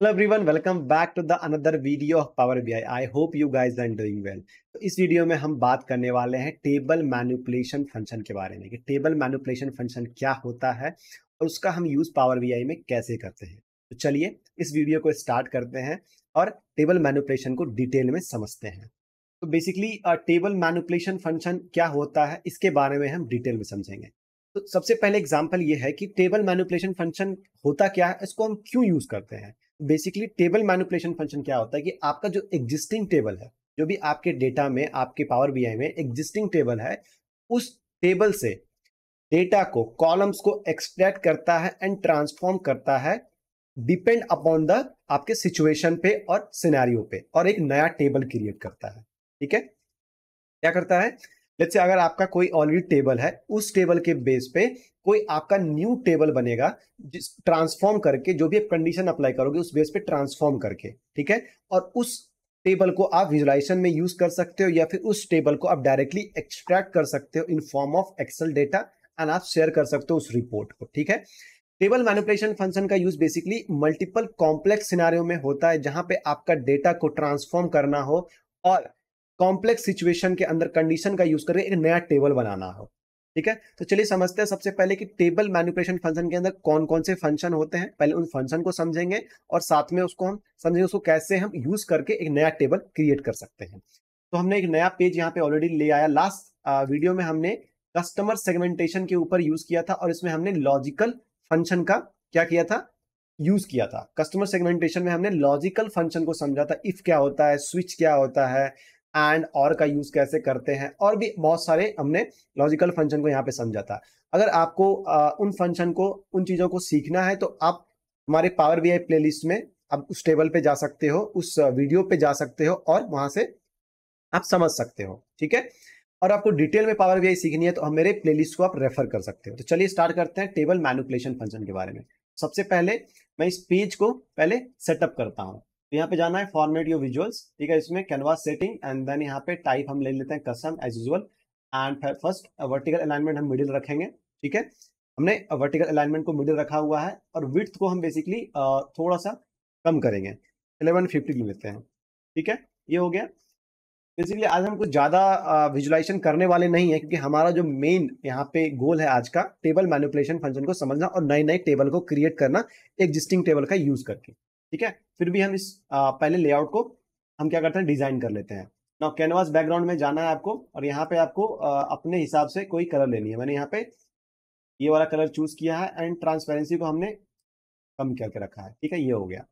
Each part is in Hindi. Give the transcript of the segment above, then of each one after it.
Hello everyone, welcome back to the another video of power BI. I hope you guys are doing well. तो इस वीडियो में हम बात करने वाले हैं टेबल मैनिपुलेशन फंक्शन के बारे में कि टेबल मैनिपुलेशन फंक्शन क्या होता है और उसका हम यूज पावर बीआई में कैसे करते हैं। तो चलिए इस वीडियो को स्टार्ट करते हैं और टेबल मैनिपुलेशन को डिटेल में समझते हैं। तो बेसिकली टेबल मैनिपुलेशन फंक्शन क्या होता है इसके बारे में हम डिटेल में समझेंगे। तो सबसे पहले एग्जांपल ये है कि टेबल मैनिपुलेशन फंक्शन होता क्या है, इसको हम क्यों यूज करते हैं। बेसिकली टेबल मैनिपुलेशन फंक्शन क्या होता है कि आपका जो एग्जिस्टिंग टेबल है, जो भी आपके डेटा में आपके पावर बीआई में एग्जिस्टिंग टेबल है, उस टेबल से डेटा को कॉलम्स को एक्सट्रैक्ट करता है एंड ट्रांसफॉर्म करता है डिपेंड अपॉन द आपके सिचुएशन पे और सिनेरियो पे, और एक नया टेबल क्रिएट करता है। ठीक है, क्या करता है, लेट्स से अगर आपका कोई ऑलरेडी टेबल है, उस टेबल के बेस पे कोई आपका न्यू टेबल बनेगा, जिस ट्रांसफॉर्म करके जो भी आप कंडीशन अप्लाई करोगे उस बेस पे ट्रांसफॉर्म करके, ठीक है। और उस टेबल को आप विजुलाइजेशन में यूज कर सकते हो या फिर उस टेबल को आप डायरेक्टली एक्सट्रैक्ट कर सकते हो in form of Excel data and आप शेयर कर सकते हो उस रिपोर्ट को। ठीक है, टेबल मैनिपुलेशन फंक्शन का use basically multiple complex scenario में होता है, जहां पे आपका डेटा को ट्रांसफॉर्म करना हो और कॉम्प्लेक्स सिचुएशन के अंदर कंडीशन का यूज करके एक नया टेबल बनाना हो। ठीक है, तो चलिए समझते हैं सबसे पहले कि टेबल मैनिपुलेशन फंक्शन के अंदर कौन कौन से फंक्शन होते हैं। पहले उन फंक्शन को समझेंगे और साथ में उसको हम समझेंगे उसको कैसे हम यूज करके एक नया टेबल क्रिएट कर सकते हैं। तो हमने एक नया पेज यहाँ पे ऑलरेडी ले आया। लास्ट वीडियो में हमने कस्टमर सेगमेंटेशन के ऊपर यूज किया था और इसमें हमने लॉजिकल फंक्शन का क्या किया था, यूज किया था। कस्टमर सेगमेंटेशन में हमने लॉजिकल फंक्शन को समझा था, इफ क्या होता है, स्विच क्या होता है, एंड और का यूज कैसे करते हैं, और भी बहुत सारे हमने लॉजिकल फंक्शन को यहाँ पे समझा था। अगर आपको उन फंक्शन को, उन चीजों को सीखना है तो आप हमारे पावर बीआई प्लेलिस्ट में आप उस टेबल पे जा सकते हो, उस वीडियो पे जा सकते हो और वहां से आप समझ सकते हो। ठीक है, और आपको डिटेल में पावर बीआई सीखनी है तो हम मेरे प्लेलिस्ट को आप रेफर कर सकते हो। तो चलिए स्टार्ट करते हैं टेबल मैनिपुलेशन फंक्शन के बारे में। सबसे पहले मैं इस पेज को पहले सेटअप करता हूँ। तो यहाँ पे जाना है फॉर्मेट योर विजुअल्स, ठीक है, इसमें कैनवास सेटिंग एंड देन यहाँ पे टाइप हम ले लेते हैं custom as usual. And first vertical alignment हम मिडिल रखेंगे। ठीक है, हमने वर्टिकल अलाइनमेंट को मिडिल रखा हुआ है और विड्थ को हम बेसिकली थोड़ा सा कम करेंगे, 1150 ले लेते हैं। ठीक है, ये हो गया। बेसिकली आज हम कुछ ज्यादा विजुलाइजेशन करने वाले नहीं है, क्योंकि हमारा जो मेन यहाँ पे गोल है आज का टेबल मैनिपुलेशन फंक्शन को समझना और नए नए टेबल को क्रिएट करना एग्जिस्टिंग टेबल का यूज करके। ठीक है, फिर भी हम इस पहले लेआउट को हम क्या करते हैं, डिजाइन कर लेते हैं। नाउ कैनवास बैकग्राउंड में जाना है आपको और यहाँ पे आपको अपने हिसाब से कोई कलर लेनी है। मैंने यहाँ पे ये वाला कलर चूज किया है एंड ट्रांसपेरेंसी को हमने कम करके रखा है। ठीक है, ये हो गया।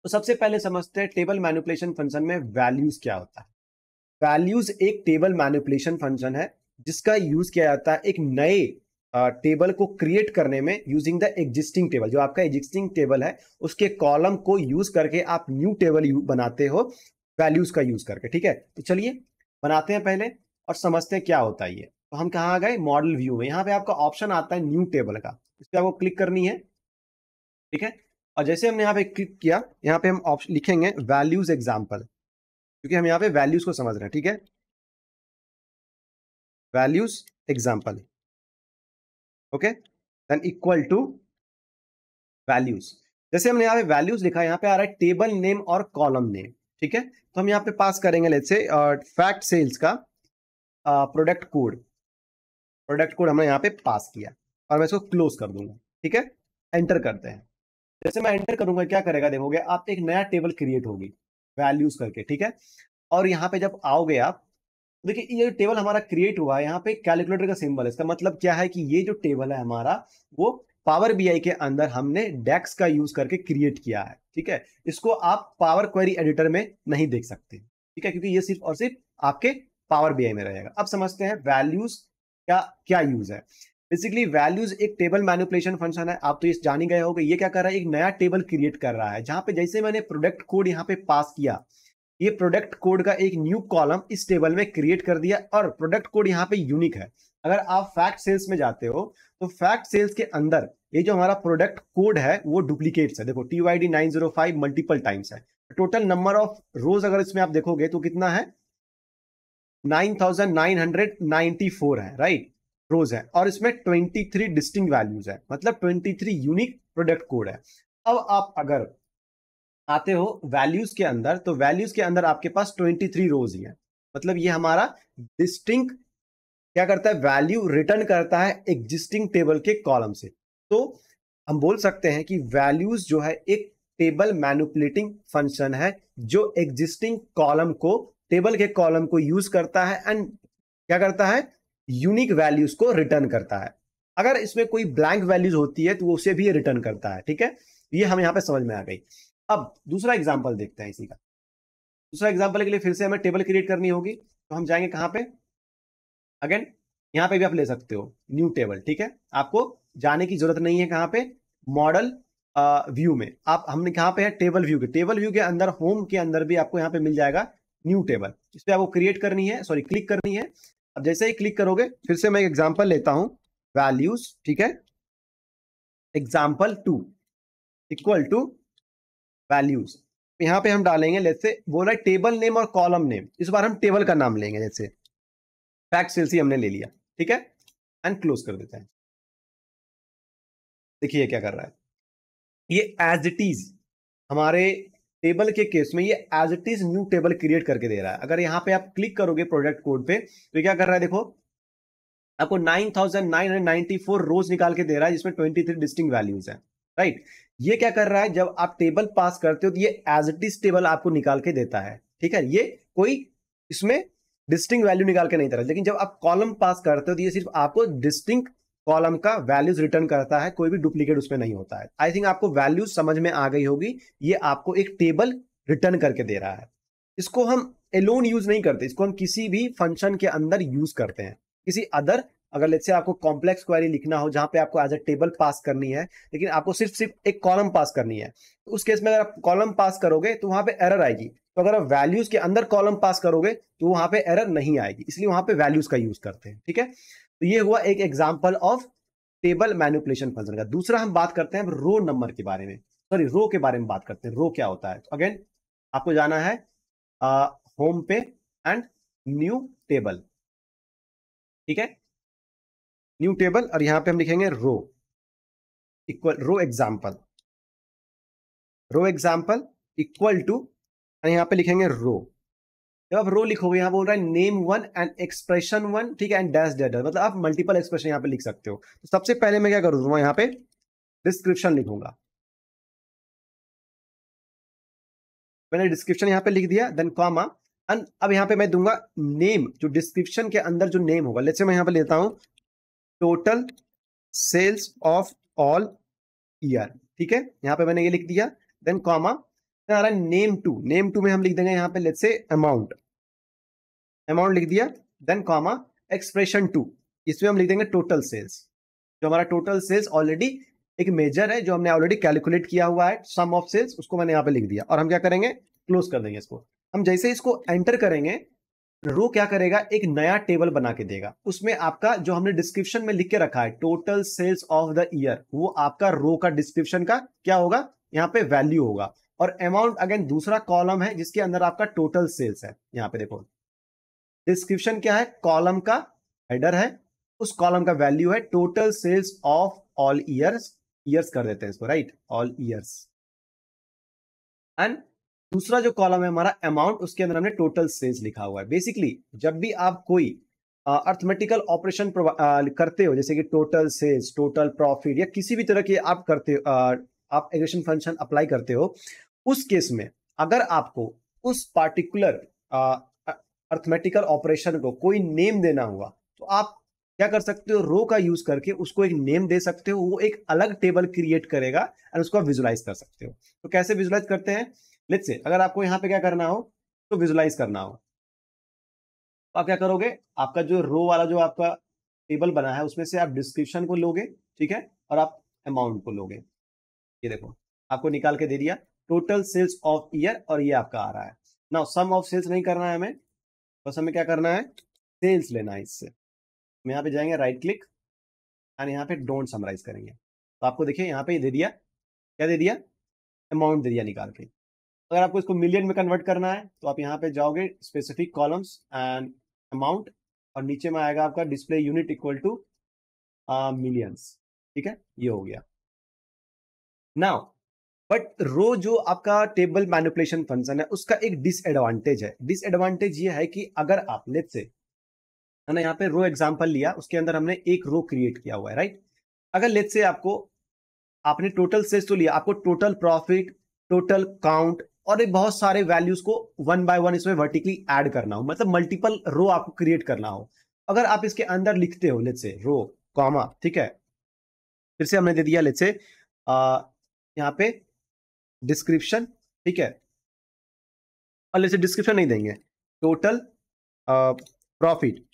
तो सबसे पहले समझते हैं टेबल मैनिपुलेशन फंक्शन में वैल्यूज क्या होता है। वैल्यूज एक टेबल मैनिपुलेशन फंक्शन है जिसका यूज किया जाता है एक नए टेबल को क्रिएट करने में यूजिंग द एग्जिस्टिंग टेबल। जो आपका एग्जिस्टिंग टेबल है उसके कॉलम को यूज करके आप न्यू टेबल बनाते हो वैल्यूज का यूज करके। ठीक है, तो चलिए बनाते हैं पहले और समझते हैं क्या होता है ये। तो हम कहाँ आ गए, मॉडल व्यू में। यहाँ पे आपका ऑप्शन आता है न्यू टेबल का, इस पर आपको क्लिक करनी है। ठीक है, और जैसे हमने यहाँ पे क्लिक किया, यहाँ पे हम ऑप्शन लिखेंगे वैल्यूज एग्जाम्पल, क्योंकि हम यहाँ पे वैल्यूज को समझ रहे हैं। ठीक है, values example, okay, than equal to values. जैसे हमने यहाँ पे वैल्यूज लिखा है, यहाँ पे आ रहा है टेबल नेम और कॉलम नेम। ठीक है, तो हम यहाँ पे पास करेंगे लेट्स से फैक्ट सेल्स का प्रोडक्ट कोड। प्रोडक्ट कोड हमने यहाँ पे पास किया और मैं इसको क्लोज कर दूंगा। ठीक है, एंटर करते हैं। जैसे मैं एंटर करूंगा क्या करेगा, देखोगे आप एक नया टेबल क्रिएट होगी वैल्यूज करके। ठीक है, और यहाँ पे जब आओगे आप, देखिए ये टेबल हमारा क्रिएट हुआ है, यहाँ पे कैलकुलेटर का सिंबल है। इसका मतलब क्या है कि ये जो टेबल है हमारा, वो पावर बीआई के अंदर हमने डेक्स का यूज करके क्रिएट किया है। ठीक है, इसको आप पावर क्वेरी एडिटर में नहीं देख सकते। ठीक है, क्योंकि ये सिर्फ और सिर्फ आपके पावर बीआई में रहेगा। अब समझते हैं वैल्यूज का क्या यूज है। बेसिकली वैल्यूज एक टेबल मैनिपुलेशन फंक्शन है, आप तो ये जान ही गए होंगे। ये क्या कर रहा है, एक नया टेबल क्रिएट कर रहा है, जहां पे जैसे मैंने प्रोडक्ट कोड यहाँ पे पास किया, ये प्रोडक्ट कोड का एक न्यू कॉलम इस टेबल में क्रिएट कर दिया। और प्रोडक्ट कोड यहाँ पे यूनिक है। अगर आप फैक्ट सेल्स में जाते हो तो फैक्ट सेल्स के अंदर ये जो हमारा प्रोडक्ट कोड है वो डुप्लीकेट्स है। देखो TYD 905 मल्टीपल टाइम्स है। टोटल नंबर ऑफ रोज अगर इसमें आप देखोगे तो कितना है, 9994 है, राइट, रोज है। और इसमें 23 डिस्टिंक्ट वैल्यूज है, मतलब 23 यूनिक प्रोडक्ट कोड है। अब आप अगर आते हो वैल्यूज के अंदर, तो वैल्यूज के अंदर आपके पास 23 रोज ही है। मतलब ये हमारा डिस्टिंक्ट क्या करता है, वैल्यू रिटर्न करता है एग्जिस्टिंग टेबल के कॉलम से। तो हम बोल सकते हैं कि वैल्यूज जो है एक टेबल मैनिपुलेटिंग फंक्शन है जो एग्जिस्टिंग कॉलम को, टेबल के कॉलम को यूज करता है एंड क्या करता है, यूनिक वैल्यूज को रिटर्न करता है। अगर इसमें कोई ब्लैंक वैल्यूज होती है तो वो उसे भी रिटर्न करता है। ठीक है, ये हम यहां पे समझ में आ गई। अब दूसरा एग्जांपल देखते हैं इसी का। दूसरा एग्जांपल के लिए फिर से हमें टेबल क्रिएट करनी होगी, तो हम जाएंगे कहां पे, अगेन यहां पे भी आप ले सकते हो न्यू टेबल। ठीक है, आपको जाने की जरूरत नहीं है कहां पे, मॉडल व्यू में। आप हमने कहां पे है, टेबल व्यू के, टेबल व्यू के अंदर होम के अंदर भी आपको यहां पे मिल जाएगा न्यू टेबल। इस पर आपको क्रिएट करनी है, सॉरी क्लिक करनी है। अब जैसे ही क्लिक करोगे, फिर से मैं एक एग्जांपल लेता हूं, वैल्यूज, ठीक है, एग्जांपल 2 इक्वल टू वैल्यूज। यहां पे हम डालेंगे, लेट्स से बोल रहा है टेबल नेम और कॉलम नेम, इस बार हम टेबल का नाम लेंगे, जैसे फैक्ट सेल्स ही हमने ले लिया। ठीक है, एंड क्लोज कर देते हैं। देखिए क्या कर रहा है, ये एज इट इज हमारे टेबल के केस में ये as it is new table create करके दे रहा है। अगर यहां पे आप क्लिक करोगे प्रोडक्ट कोड पे, तो ये क्या कर रहा है, देखो आपको 9994 रोज निकाल के दे रहा है जिसमें 23 डिस्टिंक्ट वैल्यूज हैं। राइट, ये क्या कर रहा है, जब आप टेबल पास करते हो तो ये एज इट इज टेबल आपको निकाल के देता है। ठीक है, ये कोई इसमें डिस्टिंक्ट वैल्यू निकाल के नहीं दे रहा। लेकिन जब आप कॉलम पास करते हो तो ये सिर्फ आपको डिस्टिंक्ट कॉलम का वैल्यूज रिटर्न करता है, कोई भी डुप्लीकेट उसमें नहीं होता है। आई थिंक आपको वैल्यूज समझ में आ गई होगी। ये आपको एक टेबल रिटर्न करके दे रहा है। इसको हम एलोन यूज नहीं करते, इसको हम किसी भी फंक्शन के अंदर यूज करते हैं। किसी अदर, अगर लेट्स से आपको कॉम्प्लेक्स क्वेरी लिखना हो जहां पे आपको एज अ टेबल पास करनी है, लेकिन आपको सिर्फ सिर्फ एक कॉलम पास करनी है, तो उस केस में अगर आप कॉलम पास करोगे तो वहां पे एरर आएगी। तो अगर आप वैल्यूज के अंदर कॉलम पास करोगे तो वहां पे एरर नहीं आएगी, इसलिए वहां पे वैल्यूज का यूज करते हैं। ठीक है, तो ये हुआ एक example of table manipulation function का। दूसरा हम बात करते हैं रो नंबर के बारे में, सॉरी रो के बारे में बात करते हैं, रो क्या होता है। तो अगेन आपको जाना है होम पे एंड न्यू टेबल। ठीक है, न्यू टेबल, और यहां पे हम लिखेंगे row equal row example, row example equal to, यहां पे लिखेंगे रो। जब आप रो लिखोगे, यहां बोल रहा है name one and expression one, ठीक है, एंड डैश डेटर, मतलब आप मल्टीपल एक्सप्रेशन यहां पे लिख सकते हो। तो सबसे पहले मैं क्या करूंगा, यहां पे डिस्क्रिप्शन लिखूंगा। मैंने डिस्क्रिप्शन यहां पे लिख दिया, देन कॉमा, एंड अब यहां पे मैं दूंगा नेम, जो डिस्क्रिप्शन के अंदर जो नेम होगा। लेट्स से मैं यहां पे लेता हूं total sales of all year. ठीक है, यहां पे मैंने ये लिख दिया, देन कॉमा, आ रहा है नेम टू, नेम टू में हम लिख देंगे यहां पे लेट्स से अमाउंट, अमाउंट लिख दिया, देन कॉमा एक्सप्रेशन टू, इसमें हम लिख देंगे टोटल सेल्स। जो हमारा टोटल सेल्स ऑलरेडी एक मेजर है जो हमने ऑलरेडी कैलकुलेट किया हुआ है, सम ऑफ सेल्स, उसको मैंने यहां पे लिख दिया। और हम क्या करेंगे, क्लोज कर देंगे इसको। हम जैसे इसको एंटर करेंगे, रो क्या करेगा, एक नया टेबल बना के देगा। उसमें आपका जो हमने डिस्क्रिप्शन में लिख के रखा है total sales of the year, वो आपका रो का डिस्क्रिप्शन का क्या होगा, यहाँ पे वैल्यू होगा। और अमाउंट अगेन दूसरा कॉलम है जिसके अंदर आपका टोटल सेल्स है। यहाँ पे देखो डिस्क्रिप्शन क्या है, कॉलम का हेडर है, उस कॉलम का वैल्यू है total sales of all years, years कर देते हैं इसको, राइट, ऑल ईयर्स। एंड दूसरा जो कॉलम है हमारा अमाउंट, उसके अंदर हमने टोटल सेल्स लिखा हुआ है। बेसिकली जब भी आप कोई अर्थमेटिकल ऑपरेशन करते हो, जैसे कि टोटल सेल्स, टोटल प्रॉफिट, या किसी भी तरह के आप करते हो, आप एग्रेशन फंक्शन अप्लाई करते हो, उस केस में अगर आपको उस पार्टिकुलर अर्थमेटिकल ऑपरेशन को कोई नेम देना हुआ, तो आप क्या कर सकते हो, रो का यूज करके उसको एक नेम दे सकते हो, वो एक अलग टेबल क्रिएट करेगा और उसको आप विजुलाइज कर सकते हो। तो कैसे विजुलाइज करते हैं, लेट्स से अगर आपको यहां पे क्या करना हो, तो विजुलाइज करना हो, तो आप क्या करोगे, आपका जो रो वाला जो आपका टेबल बना है उसमें से आप डिस्क्रिप्शन को लोगे, ठीक है, और आप अमाउंट को लोगे। ये देखो आपको निकाल के दे दिया टोटल सेल्स ऑफ ईयर, और ये आपका आ रहा है। नाउ सम ऑफ सेल्स नहीं करना है हमें, बस हमें क्या करना है, सेल्स लेना है इससे। हम यहाँ पे जाएंगे, राइट क्लिक, एंड यहाँ पे डोंट समराइज करेंगे। तो आपको देखिए यहाँ पे ये दे दिया, क्या दे दिया, अमाउंट दे दिया निकाल के। अगर आपको इसको मिलियन में कन्वर्ट करना है तो आप यहाँ पे जाओगे स्पेसिफिक कॉलम्स एंड अमाउंट, और नीचे में आएगा आपका display unit equal to millions. ठीक है, ये हो गया। नाउ बट रो जो आपका टेबल मैनिपुलेशन फंक्शन है उसका एक डिसएडवांटेज है। डिसएडवांटेज ये है कि अगर आप लेट्स से मैंने यहाँ पे रो एग्जांपल लिया, उसके अंदर हमने एक रो क्रिएट किया हुआ है, राइट। अगर लेट्स से आपको आपने टोटल सेल्स तो लिया, आपको टोटल प्रॉफिट, टोटल काउंट और एक बहुत सारे वैल्यूज को वन बाय वन इसमें वर्टिकली ऐड करना हो, मतलब मल्टीपल रो आपको क्रिएट करना हो। अगर आप इसके अंदर लिखते हो लेट्स से रो कॉमा, ठीक है, फिर से हमने दे दिया लेट्स से यहाँ पे डिस्क्रिप्शन, ठीक है, और लेट्स से डिस्क्रिप्शन नहीं देंगे, total profit,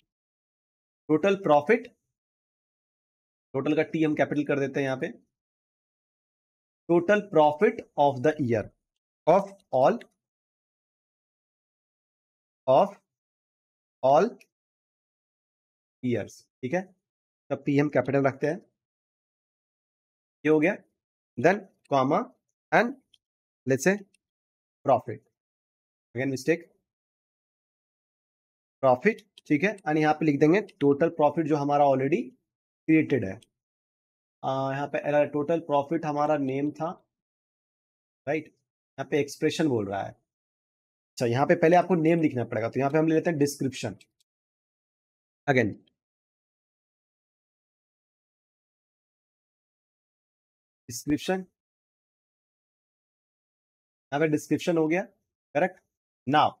total profit, total का टी हम कैपिटल कर देते हैं यहाँ पे, total profit of the year of of all years, ठीक है। तब पी हम कैपिटल रखते हैं, ये हो गया। Then comma and let's say profit, again mistake, profit, ठीक है, एंड यहाँ पे लिख देंगे टोटल प्रॉफिट जो हमारा ऑलरेडी क्रिएटेड है। यहाँ पे टोटल प्रॉफिट हमारा नेम था, राइट। यहाँ पे एक्सप्रेशन बोल रहा है, अच्छा यहाँ पे पहले आपको नेम लिखना पड़ेगा, तो यहाँ पे हम ले लेते हैं डिस्क्रिप्शन, अगेन डिस्क्रिप्शन, यहाँ पे डिस्क्रिप्शन हो गया, करेक्ट। नाउ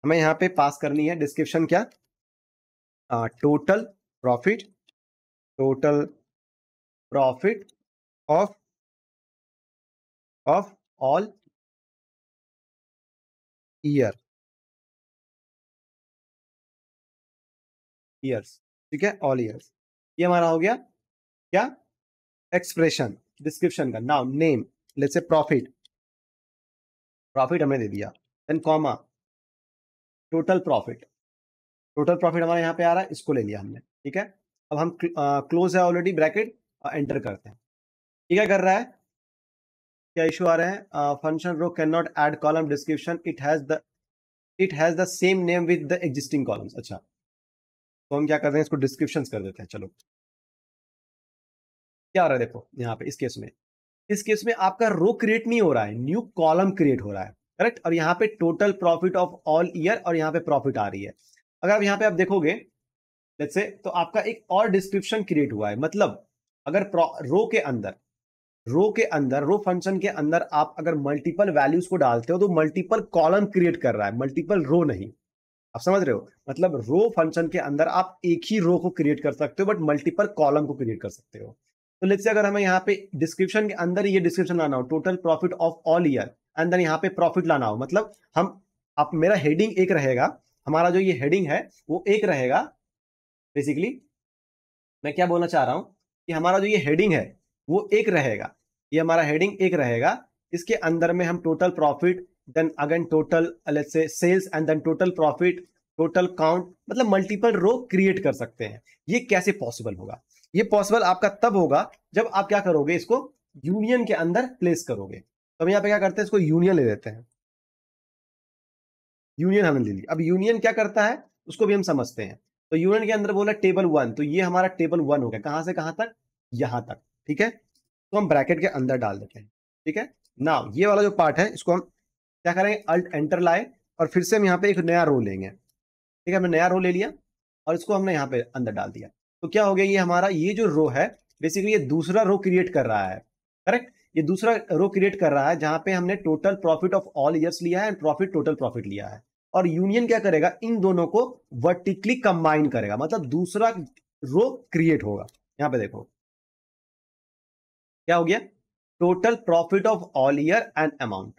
हमें यहाँ पे पास करनी है डिस्क्रिप्शन क्या, total profit, total profit of all year, years, ठीक है, ऑल ईयर्स। ये हमारा हो गया क्या, एक्सप्रेशन डिस्क्रिप्शन का। Now name let's say profit, profit हमने दे दिया, then comma total profit, total profit हमारे यहाँ पे आ रहा है, इसको ले लिया हमने, ठीक है। अब हम क्लोज है ऑलरेडी ब्रैकेट, एंटर करते हैं। ये क्या कर रहा है, क्या इशू आ रहा है, function row can not add column description, it has the same name with the existing columns. अच्छा, तो हम क्या कर रहे हैं, इसको डिस्क्रिप्शन कर देते हैं। चलो क्या हो रहा है देखो यहाँ पे, इस केस में आपका रो क्रिएट नहीं हो रहा है, न्यू कॉलम क्रिएट हो रहा है, करेक्ट। और यहाँ पे total profit of all year और यहाँ पे प्रॉफिट आ रही है। अगर आप यहाँ पे आप देखोगे लेट्स से, तो आपका एक और डिस्क्रिप्शन क्रिएट हुआ है। मतलब अगर रो फंक्शन के अंदर आप अगर मल्टीपल वैल्यूज को डालते हो तो मल्टीपल कॉलम क्रिएट कर रहा है, मल्टीपल रो नहीं। आप समझ रहे हो, मतलब रो फंक्शन के अंदर आप एक ही रो को क्रिएट कर सकते हो बट मल्टीपल कॉलम को क्रिएट कर सकते हो। तो लेट्स से अगर हमें यहाँ पे डिस्क्रिप्शन के अंदर ये डिस्क्रिप्शन लाना हो, total profit of all year, and then यहाँ पे प्रॉफिट लाना हो, मतलब हम आप मेरा हेडिंग एक रहेगा, हमारा जो ये हेडिंग है वो एक रहेगा। बेसिकली मैं क्या बोलना चाह रहा हूं कि हमारा जो ये हेडिंग है वो एक रहेगा, ये हमारा हेडिंग एक रहेगा। इसके अंदर में हम total profit, then again total let's say sales, and then total profit, total count, मतलब मल्टीपल रो क्रिएट कर सकते हैं। ये कैसे पॉसिबल होगा, ये पॉसिबल आपका तब होगा जब आप क्या करोगे, इसको यूनियन के अंदर प्लेस करोगे। तो हम यहाँ पे क्या करते हैं, इसको यूनियन ले लेते हैं, यूनियन हमने ले ली। अब यूनियन क्या करता है उसको भी हम समझते हैं। तो यूनियन के अंदर बोला टेबल वन, तो ये हमारा टेबल वन हो गया, कहां से कहां तक, यहां तक, ठीक है। तो हम ब्रैकेट के अंदर डाल देते हैं, ठीक है। नाउ ये वाला जो पार्ट है इसको हम क्या करेंगे, अल्ट एंटर लाए और फिर से हम यहाँ पे एक नया रो लेंगे, ठीक है। हमने नया रो ले लिया और इसको हमने यहाँ पे अंदर डाल दिया। तो क्या हो गया, ये हमारा ये जो रो है बेसिकली ये दूसरा रो क्रिएट कर रहा है, करेक्ट। ये दूसरा रो क्रिएट कर रहा है जहां पे हमने total profit of all years लिया है एंड प्रॉफिट टोटल प्रॉफिट लिया है। और यूनियन क्या करेगा, इन दोनों को वर्टिकली कंबाइन करेगा, मतलब दूसरा रो क्रिएट होगा। यहां पे देखो क्या हो गया, total profit of all year and amount,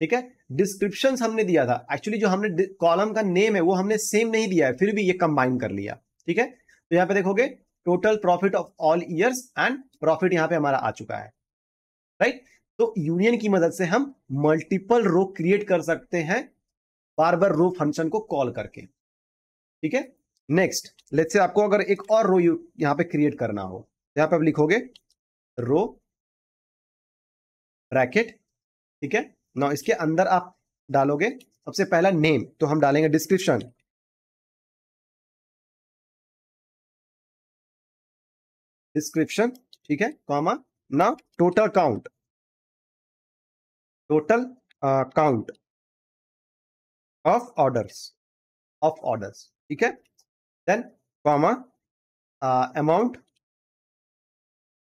ठीक है। डिस्क्रिप्शन हमने दिया था, एक्चुअली जो हमने कॉलम का नेम है वो हमने सेम नहीं दिया है, फिर भी ये कंबाइन कर लिया, ठीक है। तो यहां पे देखोगे total profit of all years and profit यहां पे हमारा आ चुका है, राइट। तो यूनियन की मदद से हम मल्टीपल रो क्रिएट कर सकते हैं, बार बार रो फंक्शन को कॉल करके, ठीक है। नेक्स्ट लेट्स से आपको अगर एक और रो यहां पे क्रिएट करना हो, यहां पे आप लिखोगे रो ब्रैकेट, ठीक है। ना इसके अंदर आप डालोगे सबसे पहला नेम, तो हम डालेंगे डिस्क्रिप्शन, डिस्क्रिप्शन, ठीक है, कॉमा, ना total count, total count of orders, ठीक है। देन कॉमा अमाउंट,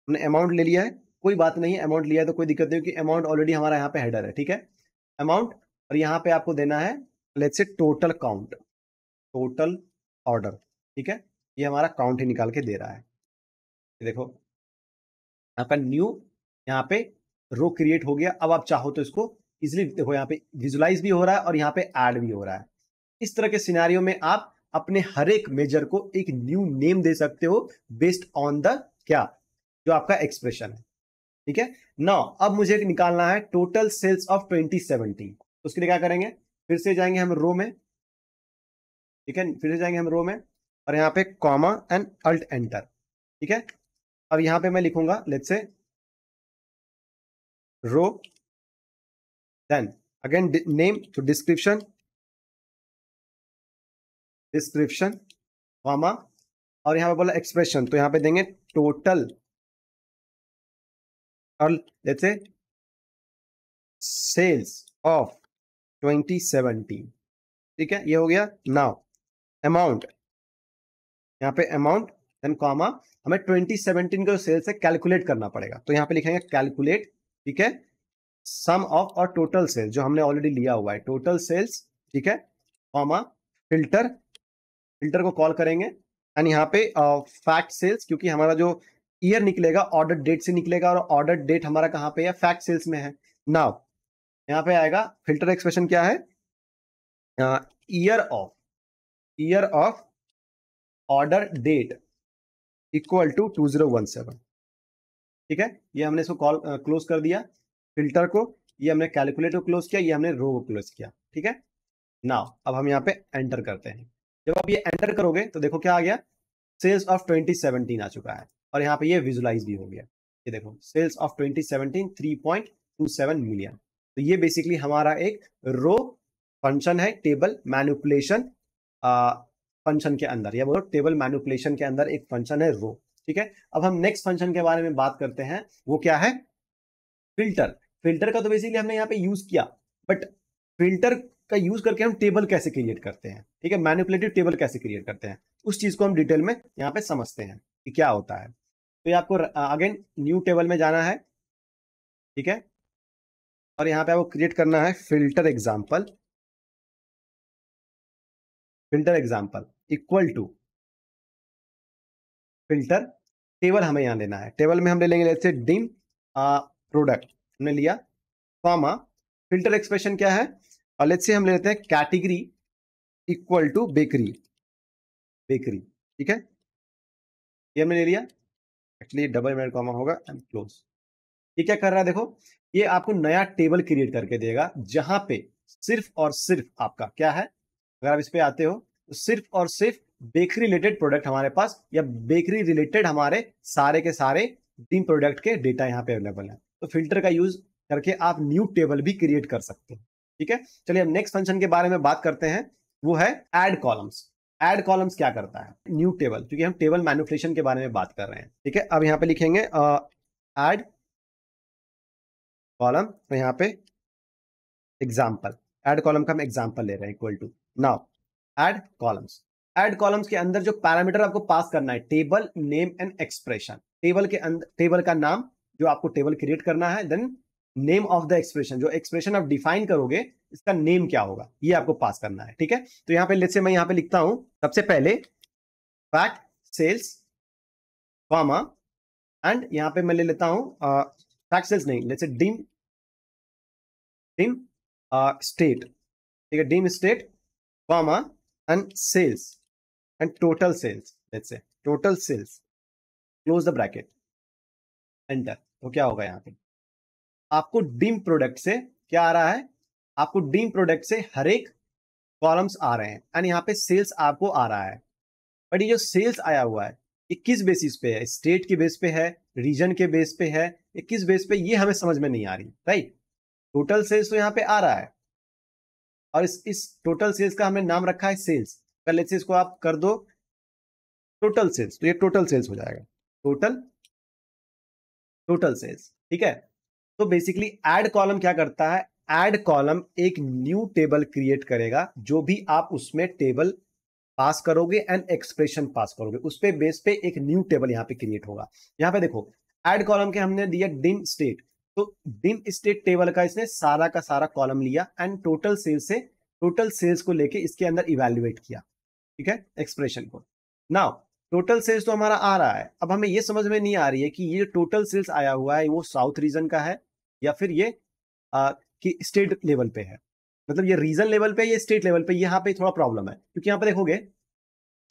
हमने अमाउंट ले लिया है, कोई बात नहीं है, अमाउंट लिया है तो कोई दिक्कत नहीं, क्योंकि अमाउंट ऑलरेडी हमारा यहाँ पे हेडर है, ठीक है। अमाउंट, और यहाँ पे आपको देना है let's say total count, total order, ठीक है। ये हमारा काउंट ही निकाल के दे रहा है। ये देखो आपका न्यू यहाँ पे रो क्रिएट हो गया। अब आप चाहो तो इसको इजिली देखो, यहाँ पे विजुलाइज भी हो रहा है और यहाँ पे ऐड भी हो रहा है। इस तरह के सिनेरियो में आप अपने हर एक मेजर को एक न्यू नेम दे सकते हो बेस्ड ऑन द क्या, जो आपका एक्सप्रेशन है, ठीक है। नाउ अब मुझे निकालना है टोटल सेल्स ऑफ 2017। तो उसके लिए क्या करेंगे, फिर से जाएंगे हम रो में, ठीक है, फिर से जाएंगे हम रो में, और यहाँ पे कॉमा एंड अल्ट एंटर, ठीक है। अब यहाँ पे मैं लिखूंगा let's say row, then again name, तो डिस्क्रिप्शन, कॉमा, और यहाँ पे बोला एक्सप्रेशन, तो यहाँ पे देंगे टोटल, और लेट्स से सेल्स ऑफ 2017, ठीक है, ये हो गया। नाउ अमाउंट, यहाँ पे अमाउंट, देन कॉमा, हमें 2017 का जो सेल्स है कैलकुलेट करना पड़ेगा, तो यहाँ पे लिखेंगे कैलकुलेट, ठीक है, सम ऑफ और टोटल सेल्स जो हमने ऑलरेडी लिया हुआ है, टोटल सेल्स, ठीक है, कॉमा, फिल्टर, फिल्टर को कॉल करेंगे, एंड यहाँ पे फैक्ट सेल्स, क्योंकि हमारा जो ईयर निकलेगा ऑर्डर डेट से निकलेगा, और ऑर्डर डेट हमारा कहाँ पे है, फैक्ट सेल्स में है। नाउ यहाँ पे आएगा फिल्टर एक्सप्रेशन क्या है, year of order date equal to 2017, ठीक है। ये हमने इसको कॉल क्लोज कर दिया फिल्टर को, ये हमने कैलकुलेट को क्लोज किया, ये हमने रो को क्लोज किया, ठीक है। नाउ अब हम यहाँ पे एंटर करते हैं। जब आप ये एंटर करोगे तो देखो क्या आ गया, सेल्स ऑफ 2017 आ चुका है, और यहाँ पे ये विजुलाइज भी हो गया। ये देखो सेल्स ऑफ 2017 3.27 मिलियन। तो ये बेसिकली हमारा एक रो फंक्शन है टेबल मैनिपुलेशन फंक्शन के अंदर, या बोलो टेबल मैनिपुलेशन के अंदर एक फंक्शन है रो, ठीक है। अब हम नेक्स्ट फंक्शन के बारे में बात करते हैं, वो क्या है, फिल्टर। फिल्टर का तो बेसिकली हमने यहाँ पे यूज किया, बट फिल्टर का यूज करके हम टेबल कैसे क्रिएट करते हैं, ठीक है, मैनिपुलेटिव टेबल कैसे क्रिएट करते हैं, उस चीज को हम डिटेल में यहाँ पे समझते हैं कि क्या होता है। तो ये आपको अगेन न्यू टेबल में जाना है, ठीक है, और यहाँ पे आपको क्रिएट करना है filter example equal to filter table, हमें यहाँ लेना है। टेबल में हम ले लेंगे जैसे डिम प्रोडक्ट हमने लिया, कॉमा, फिल्टर एक्सप्रेशन क्या है, और लेट्स से हम ले लेते हैं कैटेगरी इक्वल टू बेकरी, ठीक है, ये हमने ले लिया। एक्चुअली डबल इनवर्टेड कॉमा होगा एंड क्लोज। ये क्या कर रहा है देखो, ये आपको नया टेबल क्रिएट करके देगा, जहां पे सिर्फ और सिर्फ आपका क्या है, अगर आप इस पे आते हो तो सिर्फ और सिर्फ बेकरी रिलेटेड प्रोडक्ट हमारे पास, या बेकरी रिलेटेड हमारे सारे के सारे 3 प्रोडक्ट के डेटा यहाँ पे अवेलेबल है। तो फिल्टर का यूज करके आप न्यू टेबल भी क्रिएट कर सकते हैं, ठीक है। चलिए हम नेक्स्ट फंक्शन के बारे में बात करते हैं, वो है ऐड कॉलम्स। ऐड कॉलम्स क्या करता है, न्यू टेबल, क्योंकि हम टेबल मैनिपुलेशन के बारे में बात कर रहे हैं, ठीक है। अब यहाँ पे लिखेंगे ऐड कॉलम, तो यहाँ पे एग्जाम्पल, ऐड कॉलम का हम एग्जाम्पल ले रहे हैं equal to, now add columns. Add columns के अंदर जो पैरामीटर आपको पास करना है, table name and expression, table के अंदर टेबल का नाम जो आपको टेबल क्रिएट करना है, then name of the expression, जो एक्सप्रेशन आप डिफाइन करोगे इसका नेम क्या होगा, ये आपको पास करना है, ठीक है। तो यहाँ पे लेट्स से मैं यहाँ पे लिखता हूं सबसे पहले फैक्ट सेल्स, कॉमा, एंड यहाँ पे मैं ले लेता हूं फैक्ट सेल्स नहीं, लेट्स से डिम स्टेट, ठीक है, dim state, comma, and sales and total sales, let's say total sales, close the bracket, enter. तो क्या होगा यहाँ पे, आपको डीम प्रोडक्ट से क्या आ रहा है, आपको डीम प्रोडक्ट से हर एक कॉलम्स आ रहे हैं, एंड यहाँ पे सेल्स आपको आ रहा है। बट ये जो सेल्स आया हुआ है ये किस बेसिस पे है, स्टेट के बेस पे है, रीजन के बेस पे है, ये किस बेस पे, ये हमें समझ में नहीं आ रही, राइट। टोटल सेल्स तो यहाँ पे आ रहा है, और इस टोटल सेल्स का हमने नाम रखा है सेल्स। पहले से इसको आप कर दो टोटल सेल्स, तो ये टोटल सेल्स हो जाएगा, टोटल सेल्स, ठीक है। तो बेसिकली ऐड कॉलम क्या करता है, ऐड कॉलम एक न्यू टेबल क्रिएट करेगा, जो भी आप उसमें टेबल पास करोगे एंड एक्सप्रेशन पास करोगे, उस पे बेस पे एक न्यू टेबल यहाँ पे क्रिएट होगा। यहाँ पे देखो ऐड कॉलम के हमने दिया डिम स्टेट, तो डिम स्टेट टेबल का इसने सारा का सारा कॉलम लिया एंड टोटल सेल्स को लेके इसके अंदर इवेल्युएट किया, ठीक है, एक्सप्रेशन को। नाउ टोटल सेल्स तो हमारा आ रहा है, अब हमें ये समझ में नहीं आ रही है कि ये टोटल सेल्स आया हुआ है वो साउथ रीजन का है या फिर ये कि स्टेट लेवल पे है, मतलब ये रीजन लेवल पे, ये स्टेट लेवल पे, यहाँ पे थोड़ा प्रॉब्लम है क्योंकि यहाँ पे देखोगे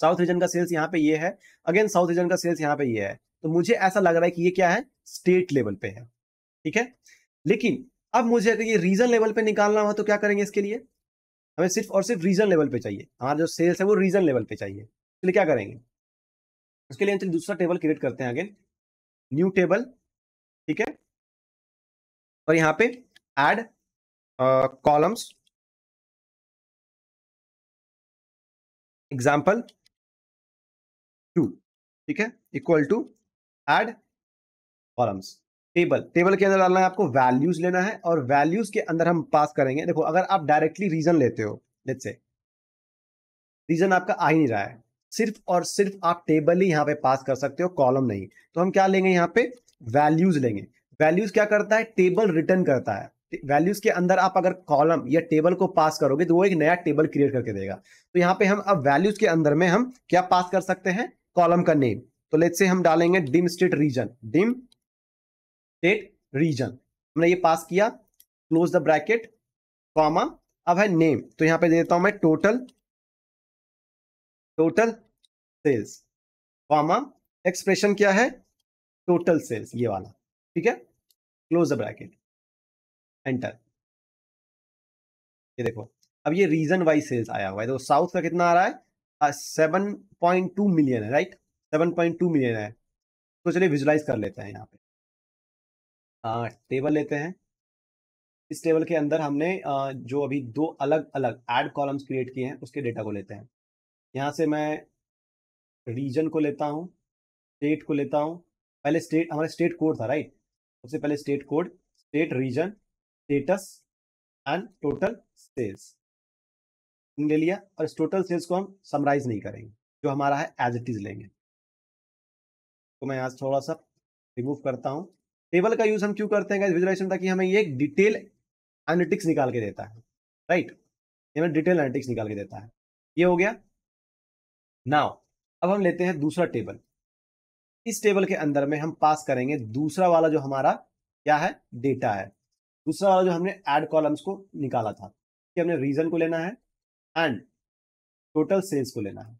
साउथ रीजन का सेल्स यहाँ पे ये है, अगेन साउथ रीजन का सेल्स यहाँ पे ये है, तो मुझे ऐसा लग रहा है कि ये क्या है, स्टेट लेवल पे है, ठीक है। लेकिन अब मुझे अगर ये रीजन लेवल पे निकालना हो तो क्या करेंगे, इसके लिए हमें सिर्फ और सिर्फ रीजन लेवल पे चाहिए, हमारा जो सेल्स है वो रीजन लेवल पे चाहिए, इसलिए क्या करेंगे, उसके लिए हम दूसरा टेबल क्रिएट करते हैं, अगेन न्यू टेबल, ठीक है, और यहाँ पे ऐड कॉलम्स एग्जाम्पल 2, ठीक है, equal to add columns. Table के अंदर डालना है आपको, वैल्यूज लेना है और वैल्यूज के अंदर हम पास करेंगे। देखो अगर आप डायरेक्टली रीजन लेते हो, लेट्स से रीजन आपका आ ही नहीं रहा है, सिर्फ और सिर्फ आप टेबल ही यहाँ पे पास कर सकते हो, कॉलम नहीं, तो हम क्या लेंगे, यहाँ पे वैल्यूज लेंगे। वैल्यूज क्या करता है, टेबल रिटर्न करता है। वैल्यूज के अंदर आप अगर कॉलम या टेबल को पास करोगे तो वो एक नया टेबल क्रिएट करके देगा। तो यहाँ पे हम अब वैल्यूज के अंदर में हम क्या पास कर सकते हैं, कॉलम का नेम। तो लेट्स से हम डालेंगे dim state region, dim state region, हमने ये पास किया, क्लोज द ब्रैकेट, कॉमा, अब है नेम, तो यहाँ पे देता हूं मैं टोटल सेल्स, कॉमा, एक्सप्रेशन क्या है, टोटल सेल्स, ये वाला, ठीक है, क्लोज द ब्रैकेट, एंटर। ये देखो अब ये रीजन वाइज सेल्स आया हुआ है, तो साउथ का कितना आ रहा है, 7.2 मिलियन है, राइट, 7.2 मिलियन है। तो चलिए विजुलाइज कर लेते हैं, यहाँ पे टेबल लेते हैं, इस टेबल के अंदर हमने जो अभी दो अलग अलग ऐड कॉलम्स क्रिएट किए हैं उसके डेटा को लेते हैं। यहाँ से मैं रीजन को लेता हूँ, स्टेट को लेता हूँ, पहले स्टेट हमारा स्टेट कोड था, राइट, सबसे पहले state code, state region status and total sales ले लिया, और इस टोटल सेल्स को हम समराइज नहीं करेंगे, जो हमारा है एज इट इज लेंगे। तो मैं यहाँ थोड़ा सा रिमूव करता हूँ। टेबल का यूज हम क्यों करते हैं विजुलाइजेशन, ताकि हमें ये एक डिटेल एनालिटिक्स निकाल के देता है, राइट, ये हमें डिटेल एनालिटिक्स निकाल के देता है। ये हो गया। नाउ अब हम लेते हैं दूसरा टेबल, इस टेबल के अंदर में हम पास करेंगे दूसरा वाला जो हमारा क्या है, डेटा है, दूसरा वाला जो हमने ऐड कॉलम्स को निकाला था, कि हमने रीजन को लेना है एंड टोटल सेल्स को लेना है।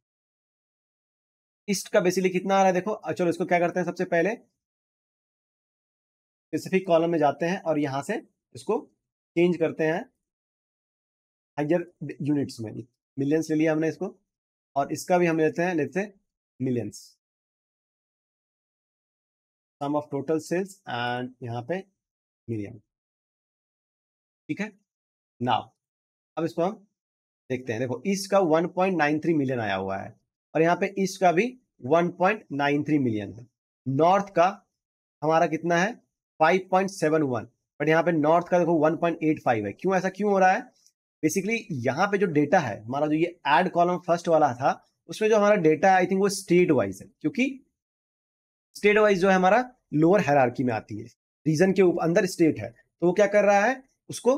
इस्ट का बेसिकली कितना आ रहा है देखो, चलो इसको क्या करते हैं, सबसे पहले स्पेसिफिक कॉलम में जाते हैं और यहां से इसको चेंज करते हैं हायर यूनिट्स में, मिलियंस ले लिया हमने इसको, और इसका भी हम लेते हैं, लेते हैं millions, sum of total sales and यहाँ पे मिलियन, ठीक है। नाउ अब इसको हम देखते हैं, देखो ईस्ट का 1.93 मिलियन आया हुआ है और यहाँ पे ईस्ट का भी 1.93 मिलियन है। नॉर्थ का हमारा कितना है, 5.71, बट यहाँ पे नॉर्थ का देखो 1.85 है। क्यों, ऐसा क्यों हो रहा है, बेसिकली यहाँ पे जो डेटा है हमारा, जो ये ऐड कॉलम फर्स्ट वाला था, उसमें जो हमारा डेटा है आई थिंक वो स्टेट वाइज है, क्योंकि स्टेट वाइज जो है हमारा लोअर हायरार्की में आती है, रीजन के अंदर स्टेट है, तो वो क्या कर रहा है, उसको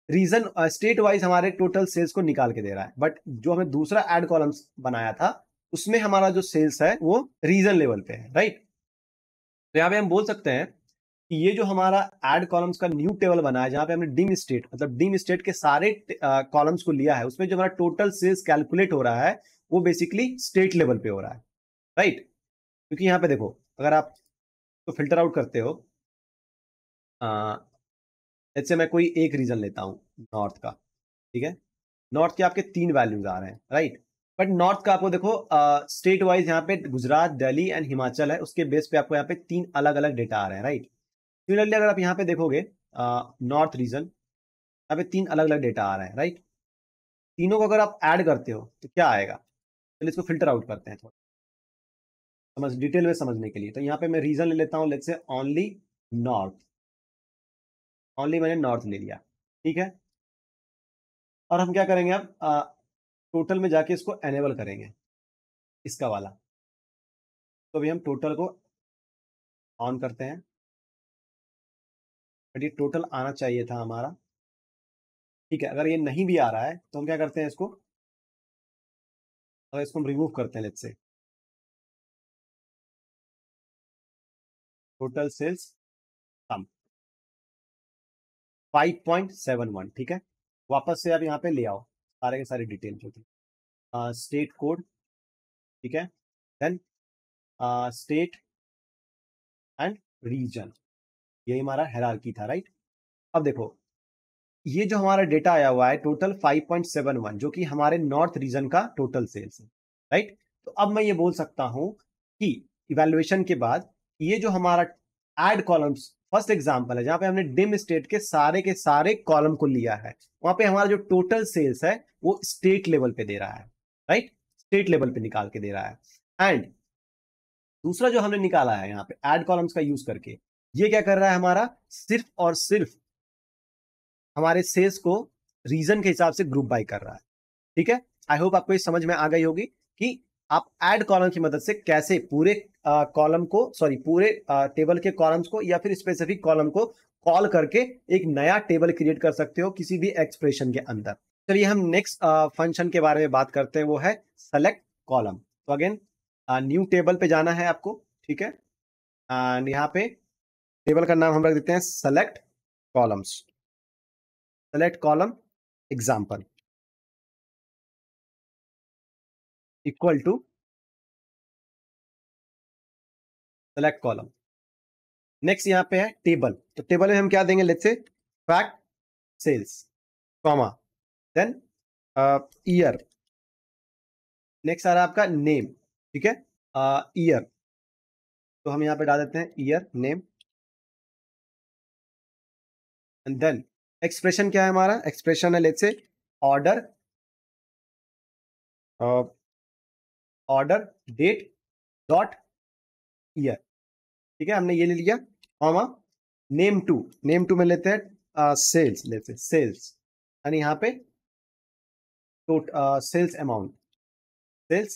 रीजन स्टेट वाइज हमारे टोटल सेल्स को निकाल के दे रहा है। बट जो हमें दूसरा ऐड कॉलम्स बनाया था उसमें हमारा जो सेल्स है वो रीजन लेवल पे है, राइट। तो यहाँ पे हम बोल सकते हैं कि ये जो हमारा ऐड कॉलम्स का न्यू टेबल बना है, जहां पे हमने डिम स्टेट मतलब डिम स्टेट के सारे कॉलम्स को लिया है, उसमें जो हमारा टोटल सेल्स कैलकुलेट हो रहा है वो बेसिकली स्टेट लेवल पे हो रहा है, राइट। क्योंकि यहाँ पे देखो अगर आप तो फिल्टर आउट करते हो, जैसे मैं कोई एक रीजन लेता हूँ नॉर्थ का, ठीक है, नॉर्थ के आपके 3 वैल्यूज आ रहे हैं, राइट, बट नॉर्थ का आपको देखो स्टेट वाइज यहाँ पे गुजरात, दिल्ली एंड हिमाचल है, उसके बेस पे आपको यहाँ पे 3 अलग अलग डेटा आ रहे हैं, राइट। सिमिलरली अगर आप यहाँ पे देखोगे नॉर्थ रीजन, यहाँ पे 3 अलग अलग डेटा आ रहे हैं, राइट। तीनों को अगर आप ऐड करते हो तो क्या आएगा, चलिए इसको फिल्टर आउट करते हैं थोड़ा समझ डिटेल में समझने के लिए। तो यहाँ पे मैं रीजन ले लेता हूँ, let's say only north, only मैंने नॉर्थ ले लिया, ठीक है। और हम क्या करेंगे अब, टोटल में जाके इसको एनेबल करेंगे, इसका वाला। तो अभी हम टोटल को ऑन करते हैं, बट ये टोटल आना चाहिए था हमारा। ठीक है, अगर ये नहीं भी आ रहा है तो हम क्या करते हैं इसको, अगर इसको हम रिमूव करते हैं, लेट्स से टोटल सेल्स कम 5.71, ठीक है। वापस से आप यहाँ पे ले आओ सारे के सारे डिटेल जो थी, स्टेट कोड, ठीक है, देन स्टेट एंड रीजन, यही हमारा हायरार्की था, राइट। अब देखो, ये जो हमारा डेटा आया हुआ है टोटल 5.71, जो कि हमारे नॉर्थ रीजन का टोटल सेल्स है, राइट। तो अब मैं ये बोल सकता हूं कि इवैल्यूएशन के बाद ये जो हमारा ऐड कॉलम्स फर्स्ट एग्जांपल है, जहां पे हमने डिम स्टेट के सारे कॉलम को लिया है, वहां पे हमारा जो टोटल सेल्स है वो स्टेट लेवल पे दे रहा है, राइट, स्टेट लेवल पे निकाल के दे रहा है। एंड दूसरा जो हमने निकाला है यहाँ पे ऐड कॉलम्स का यूज करके, ये क्या कर रहा है, हमारा सिर्फ और सिर्फ हमारे सेल्स को रीजन के हिसाब से ग्रुप बाय कर रहा है, ठीक है। आई होप आपको ये समझ में आ गई होगी कि आप ऐड कॉलम की मदद से कैसे पूरे कॉलम को, सॉरी पूरे टेबल के कॉलम्स को या फिर स्पेसिफिक कॉलम को कॉल करके एक नया टेबल क्रिएट कर सकते हो किसी भी एक्सप्रेशन के अंदर। चलिए हम नेक्स्ट फंक्शन के बारे में बात करते हैं, वो है सेलेक्ट कॉलम। तो अगेन न्यू टेबल पे जाना है आपको, ठीक है, एंड यहाँ पे टेबल का नाम हम रख देते हैं select columns, select column example equal to select column. Next यहाँ पे है टेबल, तो टेबल में हम क्या देंगे, let's say fact sales, comma, then year, next आ रहा है आपका नेम, ठीक है, ईयर, तो हम यहाँ पे डाल देते हैं year name, and then expression क्या है हमारा, एक्सप्रेशन है let's say order, order date dot year, ठीक है, हमने ये ले लिया, comma, name two, name two में लेते हैं सेल्स, लेट्स से सेल्स, यानी यहाँ पे तो sales amount, sales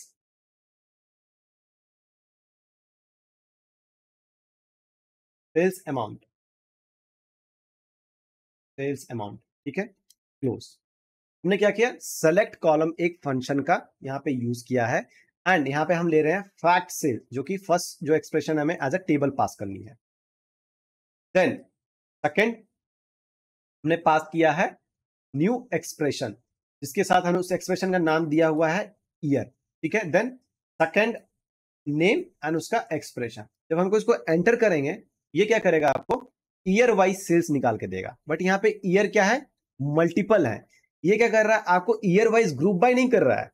sales amount, sales amount, ठीक है, क्लोज। हमने क्या किया, सेलेक्ट कॉलम एक फंक्शन का यहाँ पे यूज किया है, एंड यहाँ पे हम ले रहे हैं फैक्ट सेल, जो कि फर्स्ट जो एक्सप्रेशन हमें एज अ टेबल पास करनी है। देन सेकंड हमने पास किया है न्यू एक्सप्रेशन, जिसके साथ हमने उस एक्सप्रेशन का नाम दिया हुआ है ईयर, ठीक है। देन सेकंड नेम एंड उसका एक्सप्रेशन, जब हमको इसको एंटर करेंगे, ये क्या करेगा, आपको ईयर वाइज सेल्स निकाल के देगा, बट यहाँ पे ईयर क्या है, मल्टीपल है। ये क्या कर रहा है, आपको ईयर वाइज ग्रुप बाय नहीं कर रहा है,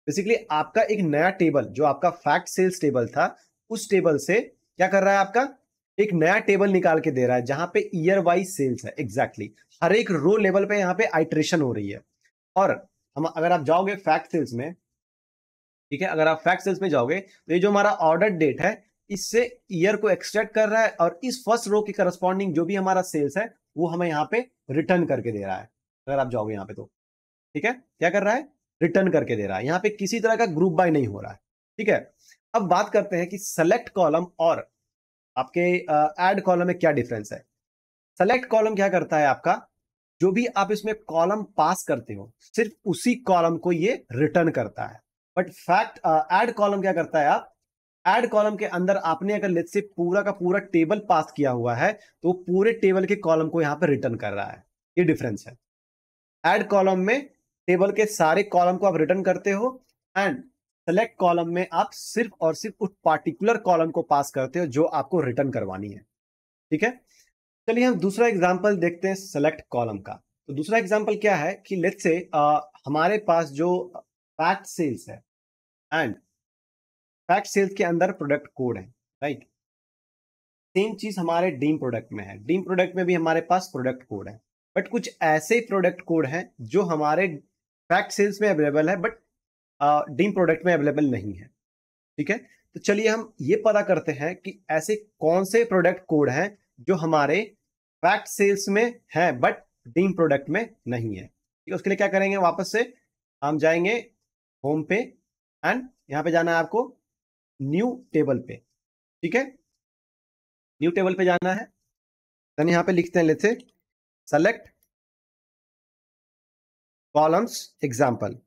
बेसिकली आपका एक नया टेबल, जो आपका फैक्ट सेल्स टेबल था, उस टेबल से क्या कर रहा है, आपका एक नया टेबल निकाल के दे रहा है, जहां पे ईयर वाइज सेल्स है, एग्जैक्टली हर एक रो लेवल पे यहाँ पे आइट्रेशन हो रही है। और हम अगर आप जाओगे फैक्ट सेल्स में, ठीक है, अगर आप फैक्ट सेल्स में जाओगे तो ये जो हमारा ऑर्डर डेट है, इससे ईयर को एक्सट्रैक्ट कर रहा है, और इस फर्स्ट रो की करस्पॉन्डिंग जो भी हमारा सेल्स है वो हमें यहाँ पे रिटर्न करके दे रहा है। अगर आप जाओगे यहाँ पे तो, ठीक है, क्या कर रहा है, रिटर्न करके दे रहा है, यहाँ पे किसी तरह का ग्रुप बाय नहीं हो रहा है, ठीक है। अब बात करते हैं कि सेलेक्ट कॉलम और आपके ऐड कॉलम में क्या डिफरेंस है। सेलेक्ट कॉलम क्या करता है, आपका जो भी आप इसमें कॉलम पास करते हो, सिर्फ उसी कॉलम को ये रिटर्न करता है। बट फैक्ट ऐड कॉलम क्या करता है, आप ऐड कॉलम के अंदर आपने अगर लेट्स से पूरा का पूरा टेबल पास किया हुआ है, तो पूरे टेबल के कॉलम को यहां पर रिटर्न कर रहा है, ये डिफरेंस है। ऐड कॉलम में टेबल के सारे कॉलम को आप रिटर्न करते हो, एंड सेलेक्ट कॉलम में आप सिर्फ और सिर्फ उस पार्टिकुलर कॉलम को पास करते हो जो आपको रिटर्न करवानी है, ठीक है। चलिए हम दूसरा एग्जांपल देखते हैं सेलेक्ट कॉलम का। तो दूसरा एग्जांपल क्या है कि लेट्स से हमारे पास जो फैक्ट सेल्स है, एंड फैक्ट सेल्स के अंदर प्रोडक्ट कोड है, राइट। सेम चीज हमारे डीम प्रोडक्ट में है, डीम प्रोडक्ट में भी हमारे पास प्रोडक्ट कोड है, बट कुछ ऐसे प्रोडक्ट कोड हैं जो हमारे फैक्ट सेल्स में अवेलेबल है, बट डीम प्रोडक्ट में अवेलेबल नहीं है, ठीक है। तो चलिए हम ये पता करते हैं कि ऐसे कौन से प्रोडक्ट कोड हैं जो हमारे फैक्ट सेल्स में हैं बट डीम प्रोडक्ट में नहीं है। ठीक है, उसके लिए क्या करेंगे, वापस से हम जाएंगे होम पे एंड यहाँ पे जाना है आपको न्यू टेबल पे। ठीक है, न्यू टेबल पे जाना है, देन यहाँ पे लिखते हैं let's say select columns example,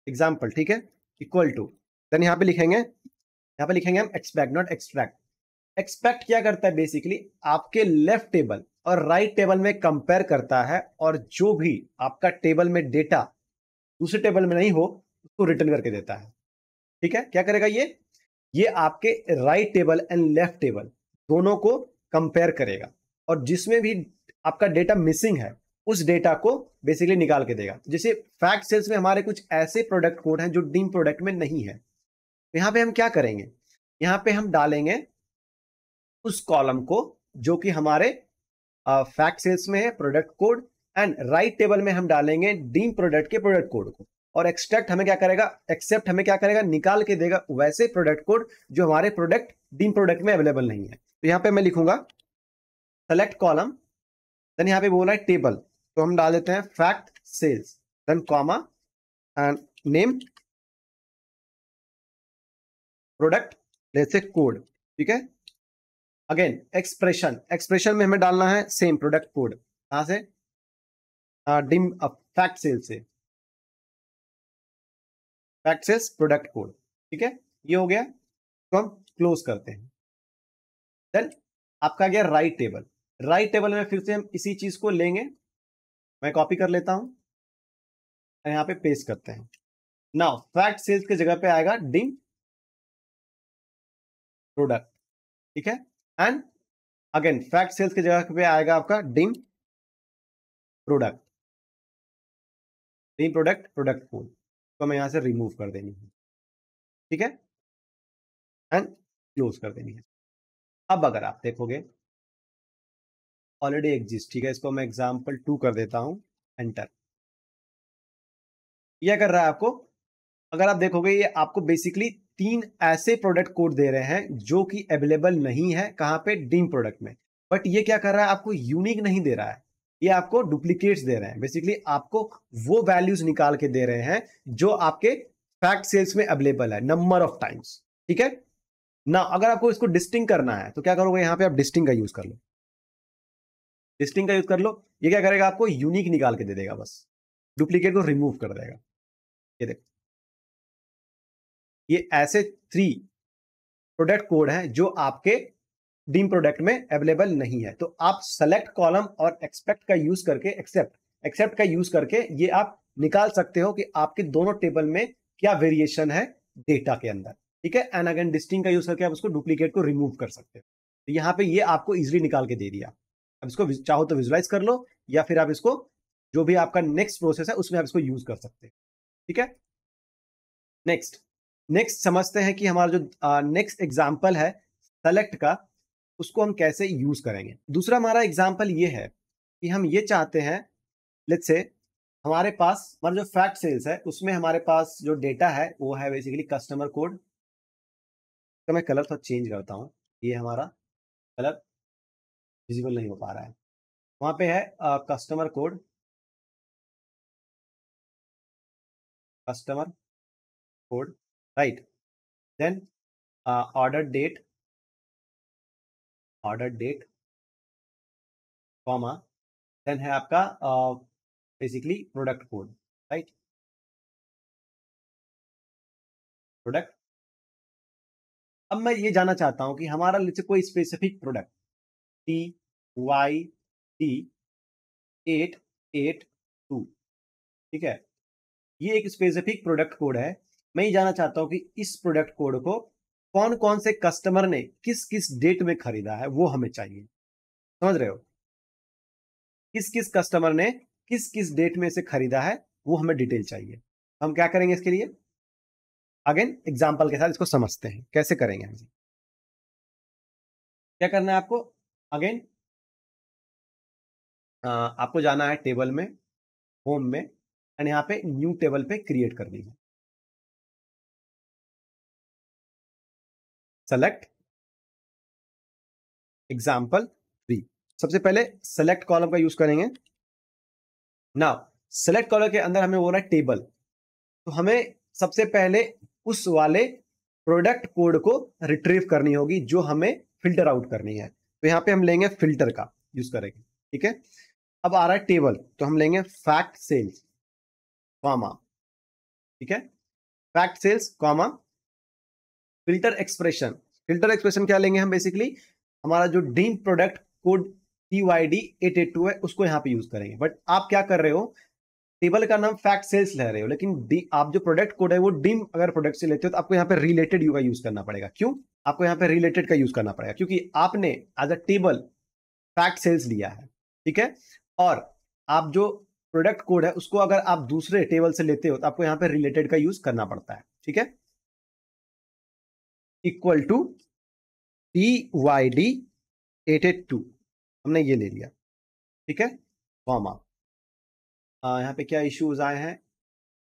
example, ठीक है, इक्वल टू, देन यहाँ पे लिखेंगे हम एक्सपेक्ट नॉट एक्सट्रैक्ट। एक्सपेक्ट क्या करता है, बेसिकली आपके लेफ्ट टेबल और राइट टेबल में कंपेयर करता है, और जो भी आपका टेबल में डेटा दूसरे टेबल में नहीं हो उसको रिटर्न करके देता है। ठीक है, क्या करेगा ये आपके right table and left table दोनों को कंपेयर करेगा, और जिसमें भी आपका डेटा मिसिंग है उस डेटा को बेसिकली निकाल के देगा। जैसे फैक्ट सेल्स में हमारे कुछ ऐसे प्रोडक्ट कोड हैं जो डीम प्रोडक्ट में नहीं है, तो यहां पे हम क्या करेंगे, यहां पे हम डालेंगे उस कॉलम को जो कि हमारे फैक्ट सेल्स में है product code, and right table में हम डालेंगे डीम प्रोडक्ट के प्रोडक्ट कोड को, और एक्सट्रैक्ट हमें क्या करेगा, एक्सेप्ट हमें क्या करेगा, निकाल के देगा वैसे प्रोडक्ट कोड जो हमारे प्रोडक्ट डीम प्रोडक्ट में अवेलेबल नहीं है। तो यहां पे मैं लिखूंगा सेलेक्ट कॉलम, देन यहां पे बोला है टेबल, तो हम डाल देते हैं fact sales, then comma and name product let's say code. ठीक है, अगेन एक्सप्रेशन, एक्सप्रेशन में हमें डालना है सेम प्रोडक्ट कोड, कहां से, डिम फैक्ट सेल से, फैक्ट सेल्स प्रोडक्ट कोड। ठीक है, ये हो गया, तो हम क्लोज करते हैं। देन आपका गया राइट टेबल, राइट टेबल में फिर से हम इसी चीज को लेंगे, मैं कॉपी कर लेता हूं, यहां पे पेस्ट करते हैं। नाउ फैक्ट सेल्स की जगह पे आएगा डिम प्रोडक्ट। ठीक है, एंड अगेन फैक्ट सेल्स की जगह पे आएगा आपका dim product, dim product product code, तो हमें यहां से रिमूव कर देनी है। ठीक है, एंड क्लोज कर देनी है। अब अगर आप देखोगे ऑलरेडी एग्जिस्ट, ठीक है, इसको मैं एग्जाम्पल 2 कर देता हूं, एंटर। यह कर रहा है आपको, अगर आप देखोगे ये आपको बेसिकली 3 ऐसे प्रोडक्ट कोड दे रहे हैं जो कि अवेलेबल नहीं है कहां पे, डीम प्रोडक्ट में। बट ये क्या कर रहा है, आपको यूनिक नहीं दे रहा है, ये आपको डुप्लीकेट्स दे रहे हैं, बेसिकली आपको वो वैल्यूज निकाल के दे रहे हैं जो आपके फैक्ट सेल्स में अवेलेबल है नंबर ऑफ टाइम्स। ठीक है ना, अगर आपको इसको डिस्टिंग करना है तो क्या करोगे, यहां पे आप डिस्टिंग का यूज कर लो, डिस्टिंग का यूज कर लो, ये क्या करेगा, आपको यूनिक निकाल के दे देगा, बस डुप्लीकेट को रिमूव कर देगा। ये देखो, ये ऐसे 3 प्रोडक्ट कोड हैं जो आपके डीम प्रोडक्ट में अवेलेबल नहीं है। तो आप सेलेक्ट कॉलम और एक्सपेक्ट का यूज करके, एक्सेप्ट एक्सेप्ट का यूज करके ये आप निकाल सकते हो कि आपके दोनों टेबल में क्या वेरिएशन है डेटा के अंदर। ठीक है, एंड अगेन डिस्टिंग का यूज करके आप उसको डुप्लीकेट को रिमूव कर सकते हो। तो यहाँ पे ये आपको इजिली निकाल के दे दिया। अब इसको चाहो तो विजुलाइज कर लो, या फिर आप इसको जो भी आपका नेक्स्ट प्रोसेस है उसमें आप इसको यूज कर सकते हैं। ठीक है, नेक्स्ट नेक्स्ट समझते हैं कि हमारा जो नेक्स्ट एग्जाम्पल है सेलेक्ट का, उसको हम कैसे यूज करेंगे। दूसरा हमारा एग्जाम्पल ये है कि हम ये चाहते हैं, लेट्स से हमारे पास हमारा जो फैक्ट सेल्स है उसमें हमारे पास जो डेटा है वो है बेसिकली कस्टमर कोड। तो मैं कलर थोड़ा चेंज करता हूँ, ये हमारा कलर विजिबल नहीं हो पा रहा है, वहां पे है customer code, customer code, right, then order date, order date, comma, then है आपका basically product code, right, product. अब मैं ये जानना चाहता हूं कि हमारा जैसे कोई स्पेसिफिक प्रोडक्ट TYT882, ठीक है, ये एक स्पेसिफिक प्रोडक्ट कोड है। मैं ये जानना चाहता हूं कि इस प्रोडक्ट कोड को कौन कौन से कस्टमर ने किस किस डेट में खरीदा है, वो हमें चाहिए। समझ रहे हो, किस किस कस्टमर ने किस किस डेट में से खरीदा है वो हमें डिटेल चाहिए। हम क्या करेंगे इसके लिए, अगेन एग्जाम्पल के साथ इसको समझते हैं कैसे करेंगे हम। क्या करना है आपको, अगेन आपको जाना है टेबल में, होम में, एंड यहाँ पे न्यू टेबल पे क्रिएट करनी है, सेलेक्ट एग्जाम्पल 3, सबसे पहले सेलेक्ट कॉलम का यूज करेंगे। नाउ सेलेक्ट कॉलम के अंदर हमें बोला टेबल, तो हमें सबसे पहले उस वाले प्रोडक्ट कोड को रिट्रीव करनी होगी जो हमें फिल्टर आउट करनी है। तो यहां पे हम लेंगे फिल्टर का यूज करेंगे, ठीक है। अब आ रहा है टेबल, तो हम लेंगे फैक्ट सेल्स कॉमा, ठीक है, fact sales comma filter expression. Filter expression क्या लेंगे हम, बेसिकली हमारा जो डीम प्रोडक्ट कोड TYD882 है उसको यहां पे यूज करेंगे। बट आप क्या कर रहे हो, टेबल का नाम फैक्ट सेल्स ले रहे हो, लेकिन आप जो प्रोडक्ट कोड है वो डीम अगर प्रोडक्ट से लेते हो तो आपको यहाँ पे रिलेटेड यू का यूज करना पड़ेगा। क्यों आपको यहाँ पे रिलेटेड का यूज करना पड़ेगा? क्योंकि आपने as a table fact sales लिया है, ठीक है। और आप जो प्रोडक्ट कोड है उसको अगर आप दूसरे टेबल से लेते हो तो आपको यहाँ पे रिलेटेड का यूज करना पड़ता है, ठीक है। इक्वल टू TYD882 हमने ये ले लिया, ठीक है, कॉमा। यहाँ पे क्या इश्यूज आए हैं,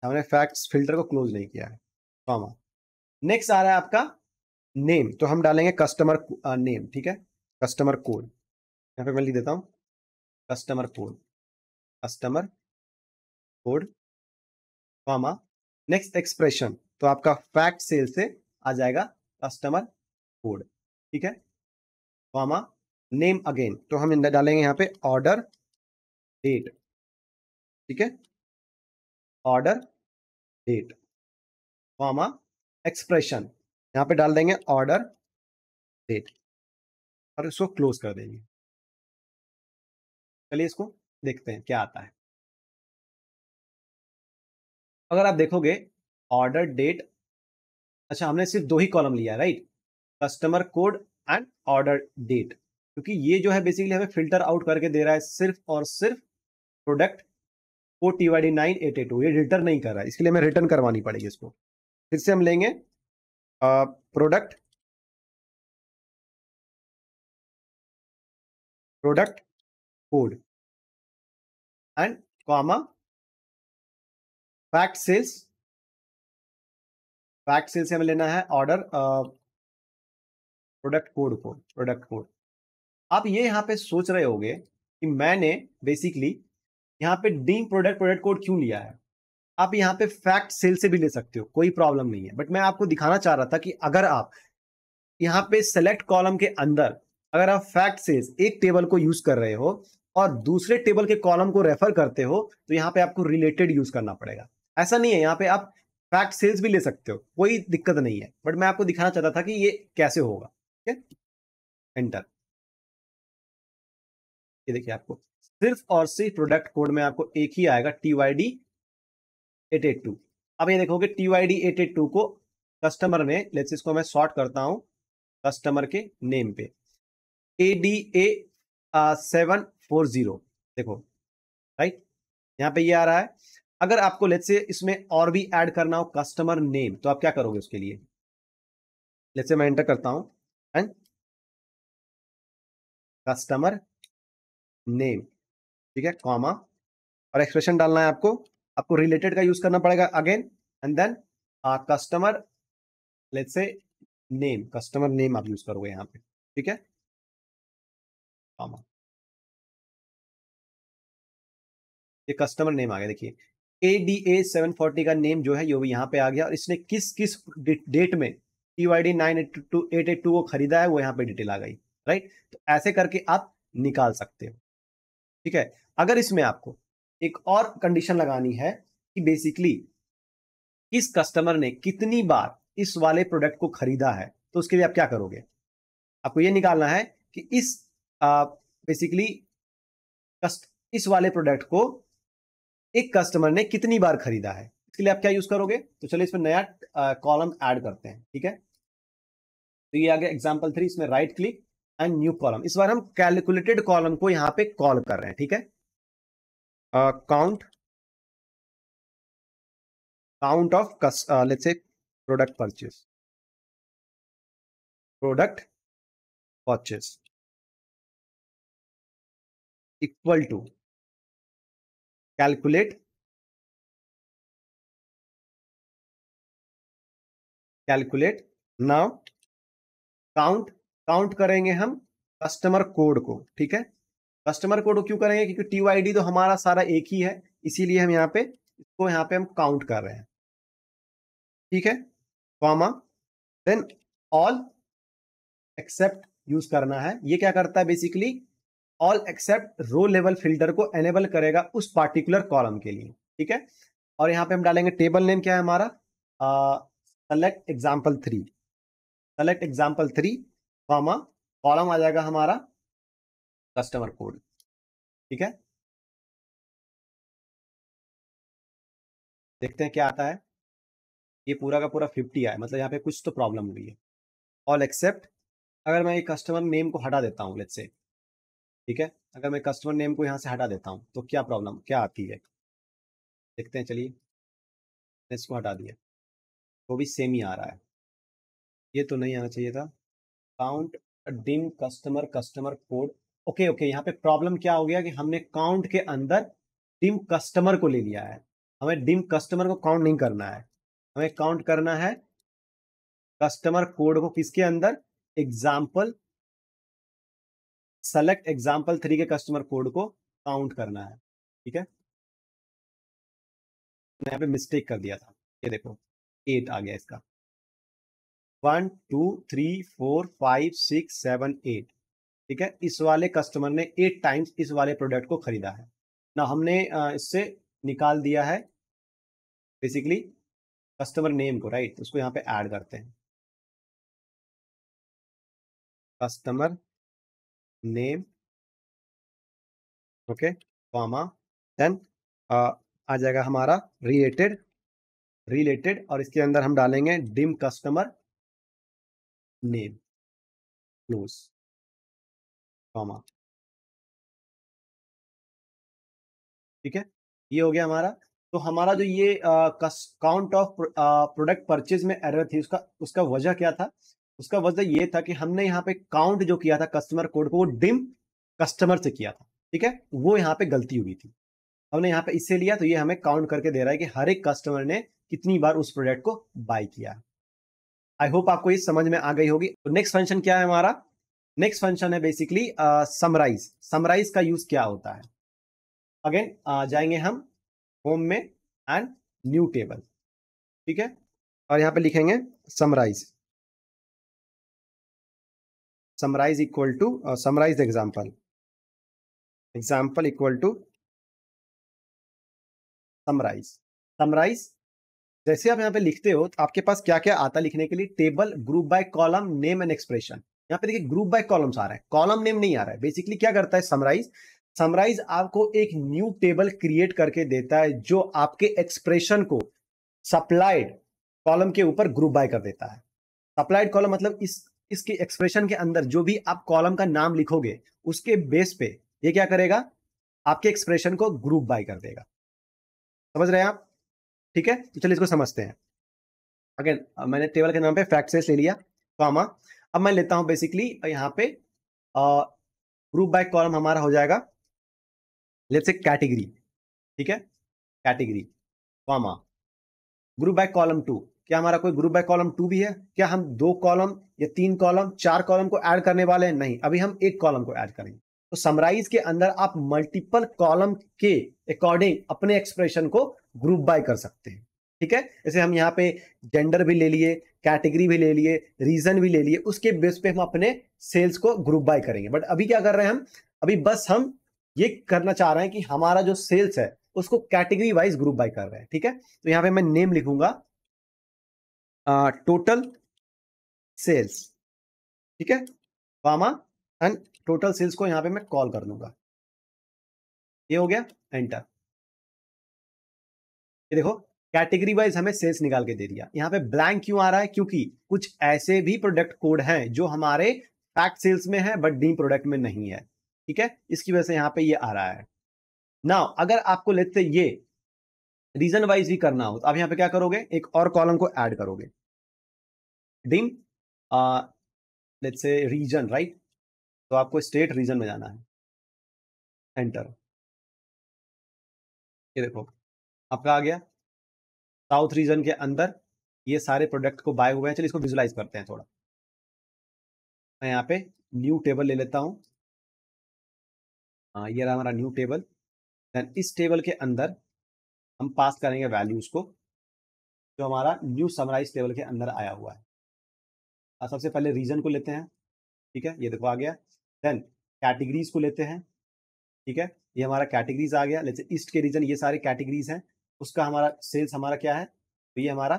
हमने फैक्ट्स फिल्टर को क्लोज नहीं किया है, कॉमा। नेक्स्ट आ रहा है आपका नेम, तो हम डालेंगे कस्टमर नेम, ठीक है, कस्टमर कोड। यहाँ पे मैं लिख देता हूँ customer code, customer code, comma. Next expression, तो आपका फैक्ट सेल से आ जाएगा कस्टमर कोड, ठीक है, कॉमा। नेम अगेन, तो हम डालेंगे यहाँ पे ऑर्डर डेट, ठीक है, ऑर्डर डेट, कॉमा। एक्सप्रेशन यहाँ पे डाल देंगे ऑर्डर डेट और इसको क्लोज कर देंगे। चलिए इसको देखते हैं क्या आता है। अगर आप देखोगे ऑर्डर डेट, अच्छा हमने सिर्फ दो ही कॉलम लिया, right, customer code and order date, क्योंकि ये जो है बेसिकली हमें फिल्टर आउट करके दे रहा है सिर्फ और सिर्फ प्रोडक्ट को TYD982, ये रिटर्न नहीं कर रहा है, इसके लिए हमें रिटर्न करवानी पड़ेगी इसको। फिर से हम लेंगे product product code and comma fact sales, fact sales से हमें लेना है ऑर्डर प्रोडक्ट कोड को, प्रोडक्ट कोड। आप ये यहाँ पे सोच रहे होंगे कि मैंने बेसिकली यहाँ पे डीम प्रोडक्ट प्रोडक्ट कोड क्यों लिया है। आप यहाँ पे फैक्ट सेल से भी ले सकते हो, कोई प्रॉब्लम नहीं है, बट मैं आपको दिखाना चाह रहा था कि अगर आप यहाँ पे सेलेक्ट कॉलम के अंदर अगर आप फैक्ट सेल्स एक टेबल को यूज कर रहे हो और दूसरे टेबल के कॉलम को रेफर करते हो तो यहाँ पे आपको रिलेटेड यूज करना पड़ेगा। ऐसा नहीं है, यहाँ पे आप फैक्ट सेल्स भी ले सकते हो, कोई दिक्कत नहीं है, बट मैं आपको दिखाना चाहता था कि ये कैसे होगा, ठीक है। एंटर, ये देखिए आपको सिर्फ और सिर्फ प्रोडक्ट कोड में आपको एक ही आएगा TYD882। अब ये देखोगे TYD882 को कस्टमर ने, लेट्स इसको मैं सॉर्ट करता हूं कस्टमर के नेम पे, ADA740, देखो राइट, यहाँ पे ये आ रहा है। अगर आपको लेट्स से इसमें और भी ऐड करना हो कस्टमर नेम, तो आप क्या करोगे उसके लिए, लेट्स से मैं एंटर करता हूं एंड कस्टमर नेम, ठीक है, कॉमा, और एक्सप्रेशन डालना है आपको, आपको रिलेटेड का यूज करना पड़ेगा again, and then customer, let's say name, customer name आप यूज करोगे यहाँ पे, ठीक है, कॉमा। ये कस्टमर नेम आ गया, देखिए ADA740 का नेम जो है ये यहाँ पे आ गया, और इसने किस किस डेट में TYD982 को खरीदा है वो यहाँ पे डिटेल आ गई, राइट। तो ऐसे करके आप निकाल सकते हो, ठीक है। अगर इसमें आपको एक और कंडीशन लगानी है कि बेसिकली इस कस्टमर ने कितनी बार इस वाले प्रोडक्ट को खरीदा है, तो उसके लिए आप क्या करोगे, आपको ये निकालना है कि इस बेसिकली इस वाले प्रोडक्ट को एक कस्टमर ने कितनी बार खरीदा है, इसके लिए आप क्या यूज करोगे। तो चलिए इसमें नया कॉलम ऐड करते हैं, ठीक है। तो ये आ गया एग्जाम्पल 3, इसमें right click and new column, इस बार हम कैलकुलेटेड कॉलम को यहां पे कॉल कर रहे हैं, ठीक है। Count count of let's say product purchase, product purchase equal to calculate, calculate now count, count करेंगे हम कस्टमर कोड को, ठीक है, कस्टमर कोड क्यों करेंगे, क्योंकि टीयूआईडी तो हमारा सारा एक ही है, इसीलिए हम यहाँ पे इसको यहाँ पे हम काउंट कर रहे हैं, ठीक है, comma, then all except use करना है। ये क्या करता है basically, all except row level filter को एनेबल करेगा उस पार्टिकुलर कॉलम के लिए, ठीक है। और यहाँ पे हम डालेंगे टेबल नेम क्या है हमारा, select example 3, select example 3, comma, column आ जाएगा हमारा कस्टमर कोड, ठीक है। देखते हैं क्या आता है, ये पूरा का पूरा 50 है, मतलब यहाँ पे कुछ तो प्रॉब्लम हुई है। ऑल एक्सेप्ट, अगर मैं ये कस्टमर नेम को हटा देता हूँ लेट्स से, ठीक है, अगर मैं कस्टमर नेम को यहाँ से हटा देता हूँ तो क्या प्रॉब्लम क्या आती है, देखते हैं, चलिए इसको हटा दिया, वो भी सेम ही आ रहा है, ये तो नहीं आना चाहिए था। Count dim customer customer code, okay okay, यहाँ पे प्रॉब्लम क्या हो गया कि हमने काउंट के अंदर डिम कस्टमर को ले लिया है, हमें डिम कस्टमर को काउंट नहीं करना है, हमें काउंट करना है कस्टमर कोड को, किसके अंदर, एग्जाम्पल, सेलेक्ट एग्जाम्पल 3 के कस्टमर कोड को काउंट करना है, ठीक है। मैं यहाँ पे मिस्टेक कर दिया था, ये देखो 8 आ गया इसका, 1 2 3 4 5 6 7 8, ठीक है, इस वाले कस्टमर ने 8 टाइम्स इस वाले प्रोडक्ट को खरीदा है ना, हमने इससे निकाल दिया है बेसिकली कस्टमर नेम को, राइट, उसको यहाँ पे ऐड करते हैं, customer name, okay, comma, then आ जाएगा हमारा रिलेटेड, रिलेटेड, और इसके अंदर हम डालेंगे dim customer name, close, comma, ठीक है, ये हो गया हमारा। तो हमारा जो ये काउंट ऑफ प्रोडक्ट परचेज में एरर थी, उसका उसका वजह क्या था, उसका वजह ये था कि हमने यहाँ पे काउंट जो किया था कस्टमर कोड को, वो डिम कस्टमर से किया था, ठीक है, वो यहाँ पे गलती हुई थी, हमने यहाँ पे इससे लिया, तो ये हमें काउंट करके दे रहा है कि हर एक कस्टमर ने कितनी बार उस प्रोडक्ट को बाय किया। आई होप आपको ये समझ में आ गई होगी। तो नेक्स्ट फंक्शन क्या है हमारा, नेक्स्ट फंक्शन है बेसिकली समराइज। समराइज का यूज क्या होता है, अगेन जाएंगे हम होम में एंड न्यू टेबल, ठीक है, और यहां पे लिखेंगे summarise, summarise equal to summarise example, example equal to summarise. Summarise जैसे आप यहाँ पे लिखते हो तो आपके पास क्या क्या आता है लिखने के लिए, table, group by column, name and expression. यहाँ पे देखिए ग्रुप बाय कॉलम्स आ रहा है, कॉलम नेम नहीं आ रहा है। बेसिकली क्या करता है समराइज, समराइज आपको एक न्यू टेबल क्रिएट करके देता है जो आपके एक्सप्रेशन को सप्लाइड कॉलम के ऊपर ग्रुप बाय कर देता है। सप्लाइड कॉलम मतलब इसके एक्सप्रेशन के अंदर जो भी आप कॉलम का नाम लिखोगे उसके बेस पे ये क्या करेगा, आपके एक्सप्रेशन को ग्रुप बाय कर देगा। समझ रहे हैं आप, ठीक है, तो चलिए इसको समझते हैं। अगेन मैंने टेबल के नाम पे फैक्ट सेल्स ले लिया, कॉमा, अब मैं लेता हूं बेसिकली यहाँ पे ग्रुप बाय कॉलम हमारा हो जाएगा लेट्स से कैटेगरी, ठीक है, category, comma, group by column 2। क्या हमारा कोई ग्रुप बाय कॉलम 2 भी है, क्या हम 2 कॉलम या 3 कॉलम 4 कॉलम को ऐड करने वाले हैं, नहीं, अभी हम एक कॉलम को ऐड करेंगे। तो समराइज के अंदर आप मल्टीपल कॉलम के अकॉर्डिंग अपने एक्सप्रेशन को ग्रुप बाय कर सकते हैं, ठीक है। जैसे हम यहाँ पे जेंडर भी ले लिए, कैटेगरी भी ले लिए, रीजन भी ले लिए, उसके बेस पे हम अपने सेल्स को ग्रुप बाय करेंगे। बट अभी क्या कर रहे हैं हम, अभी बस हम ये करना चाह रहे हैं कि हमारा जो सेल्स है उसको कैटेगरी वाइज ग्रुप बाय कर रहे हैं, ठीक है। तो यहाँ पे मैं नेम लिखूंगा टोटल सेल्स, ठीक है, कॉमा, एंड टोटल सेल्स को यहाँ पे मैं कॉल कर लूंगा, ये हो गया, एंटर। ये देखो कैटेगरी वाइज हमें सेल्स निकाल के दे दिया। यहाँ पे ब्लैंक क्यों आ रहा है, क्योंकि कुछ ऐसे भी प्रोडक्ट कोड हैं जो हमारे फैक्ट सेल्स में है बट डीम प्रोडक्ट में नहीं है, ठीक है, इसकी वजह से यहाँ पे ये आ रहा है। नाउ अगर आपको लेते ये रीजन वाइज भी करना हो तो आप यहाँ पे क्या करोगे, एक और कॉलम को ऐड करोगे, dim let's say region, right, तो आपको स्टेट रीजन में जाना है, एंटर। ये देखो आपका आ गया साउथ रीजन के अंदर ये सारे प्रोडक्ट को बाय हुए हैं। चलिए इसको विजुलाइज करते हैं थोड़ा। मैं यहाँ पे न्यू टेबल ले लेता हूँ, ये रहा हमारा न्यू टेबल। देन इस टेबल के अंदर हम पास करेंगे वैल्यूज को जो हमारा न्यू समराइज टेबल के अंदर आया हुआ है। सबसे पहले रीजन को लेते हैं, ठीक है, ये देखो आ गया। देन कैटेगरीज को लेते हैं, ठीक है, ये हमारा कैटेगरीज आ गया। जैसे ईस्ट के रीजन ये सारे कैटेगरीज हैं, उसका हमारा सेल्स हमारा क्या है, तो ये हमारा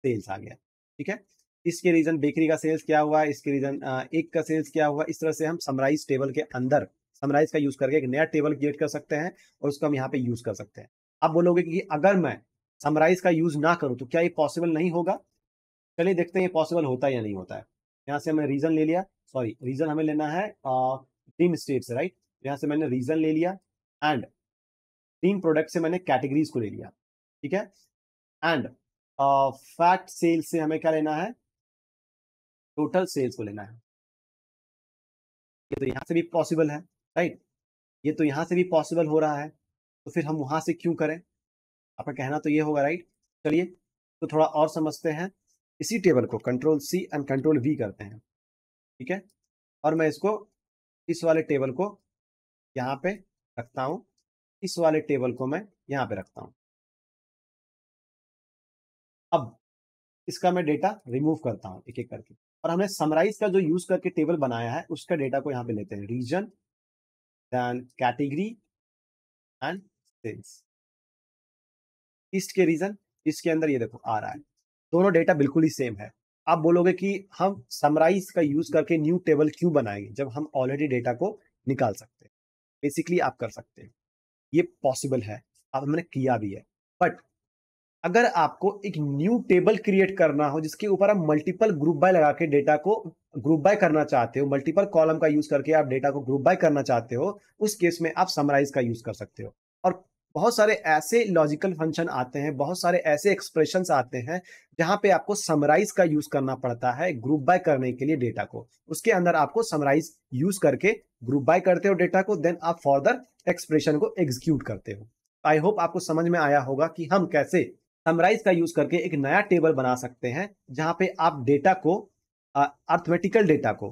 सेल्स आ गया, ठीक है। इसके रीजन बेकरी का सेल्स क्या हुआ, इसके रीजन एक का सेल्स क्या हुआ। इस तरह से हम समराइज टेबल के अंदर समराइज का यूज करके एक नया टेबल क्रिएट कर सकते हैं और उसको हम यहाँ पे यूज कर सकते हैं। आप बोलोगे कि अगर मैं समराइज का यूज ना करूं तो क्या ये पॉसिबल नहीं होगा? चलिए देखते हैं ये पॉसिबल होता है या नहीं होता है। यहाँ से हमने रीजन ले लिया, सॉरी रीजन हमें लेना है तीन स्टेट से, राइट। यहाँ से मैंने रीजन ले लिया एंड तीन प्रोडक्ट से मैंने कैटेगरीज को ले लिया, ठीक है। एंड फैक्ट सेल्स से हमें क्या लेना है, टोटल सेल्स को लेना है। ये तो यहाँ से भी पॉसिबल है, राइट, ये तो यहाँ से भी पॉसिबल हो रहा है, तो फिर हम वहां से क्यों करें? आपका कहना तो ये होगा, राइट। चलिए तो थोड़ा और समझते हैं। इसी टेबल को control C and control V करते हैं, ठीक है, और मैं इसको इस वाले टेबल को यहाँ पे रखता हूँ, इस वाले टेबल को मैं यहाँ पे रखता हूँ। अब इसका मैं डेटा रिमूव करता हूँ एक एक करके, और हमने समराइज का जो यूज करके टेबल बनाया है उसका डेटा को यहाँ पे लेते हैं, region then category and sales. East के रीजन, इसके अंदर ये देखो आ रहा है, दोनों डेटा बिल्कुल ही सेम है। आप बोलोगे कि हम समराइज का यूज करके न्यू टेबल क्यों बनाएंगे जब हम ऑलरेडी डेटा को निकाल सकते हैं? बेसिकली आप कर सकते हैं, ये पॉसिबल है, अब हमने किया भी है। बट अगर आपको एक न्यू टेबल क्रिएट करना हो जिसके ऊपर आप मल्टीपल ग्रुप बाय लगा के डेटा को ग्रुप बाय करना चाहते हो, मल्टीपल कॉलम का यूज करके आप डेटा को ग्रुप बाय करना चाहते हो, उस केस में आप समराइज का यूज कर सकते हो। और बहुत सारे ऐसे लॉजिकल फंक्शन आते हैं, बहुत सारे ऐसे एक्सप्रेशंस आते हैं जहां पे आपको समराइज का यूज करना पड़ता है ग्रुप बाय करने के लिए डेटा को। उसके अंदर आपको समराइज यूज करके ग्रुप बाय करते हो डेटा को, देन आप फर्दर एक्सप्रेशन को एग्जीक्यूट करते हो। आई होप आपको समझ में आया होगा कि हम कैसे समराइज का यूज करके एक नया टेबल बना सकते हैं जहां पे आप डेटा को, अर्थमेटिकल डेटा को,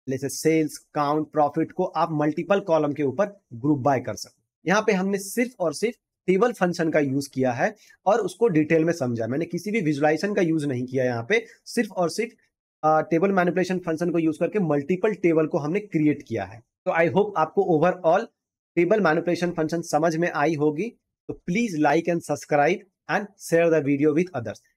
जैसे सेल्स, काउंट, प्रॉफिट को आप मल्टीपल कॉलम के ऊपर ग्रुप बाय कर सकते हैं। यहाँ पे हमने सिर्फ और सिर्फ टेबल फंक्शन का यूज किया है और उसको डिटेल में समझा। मैंने किसी भी विजुलाइजेशन का यूज नहीं किया, यहाँ पे सिर्फ और सिर्फ टेबल मैनिपुलेशन फंक्शन को यूज करके मल्टीपल टेबल को हमने क्रिएट किया है। तो आई होप आपको ओवरऑल टेबल मैनिपुलेशन फंक्शन समझ में आई होगी। तो please like and subscribe and share the video with others.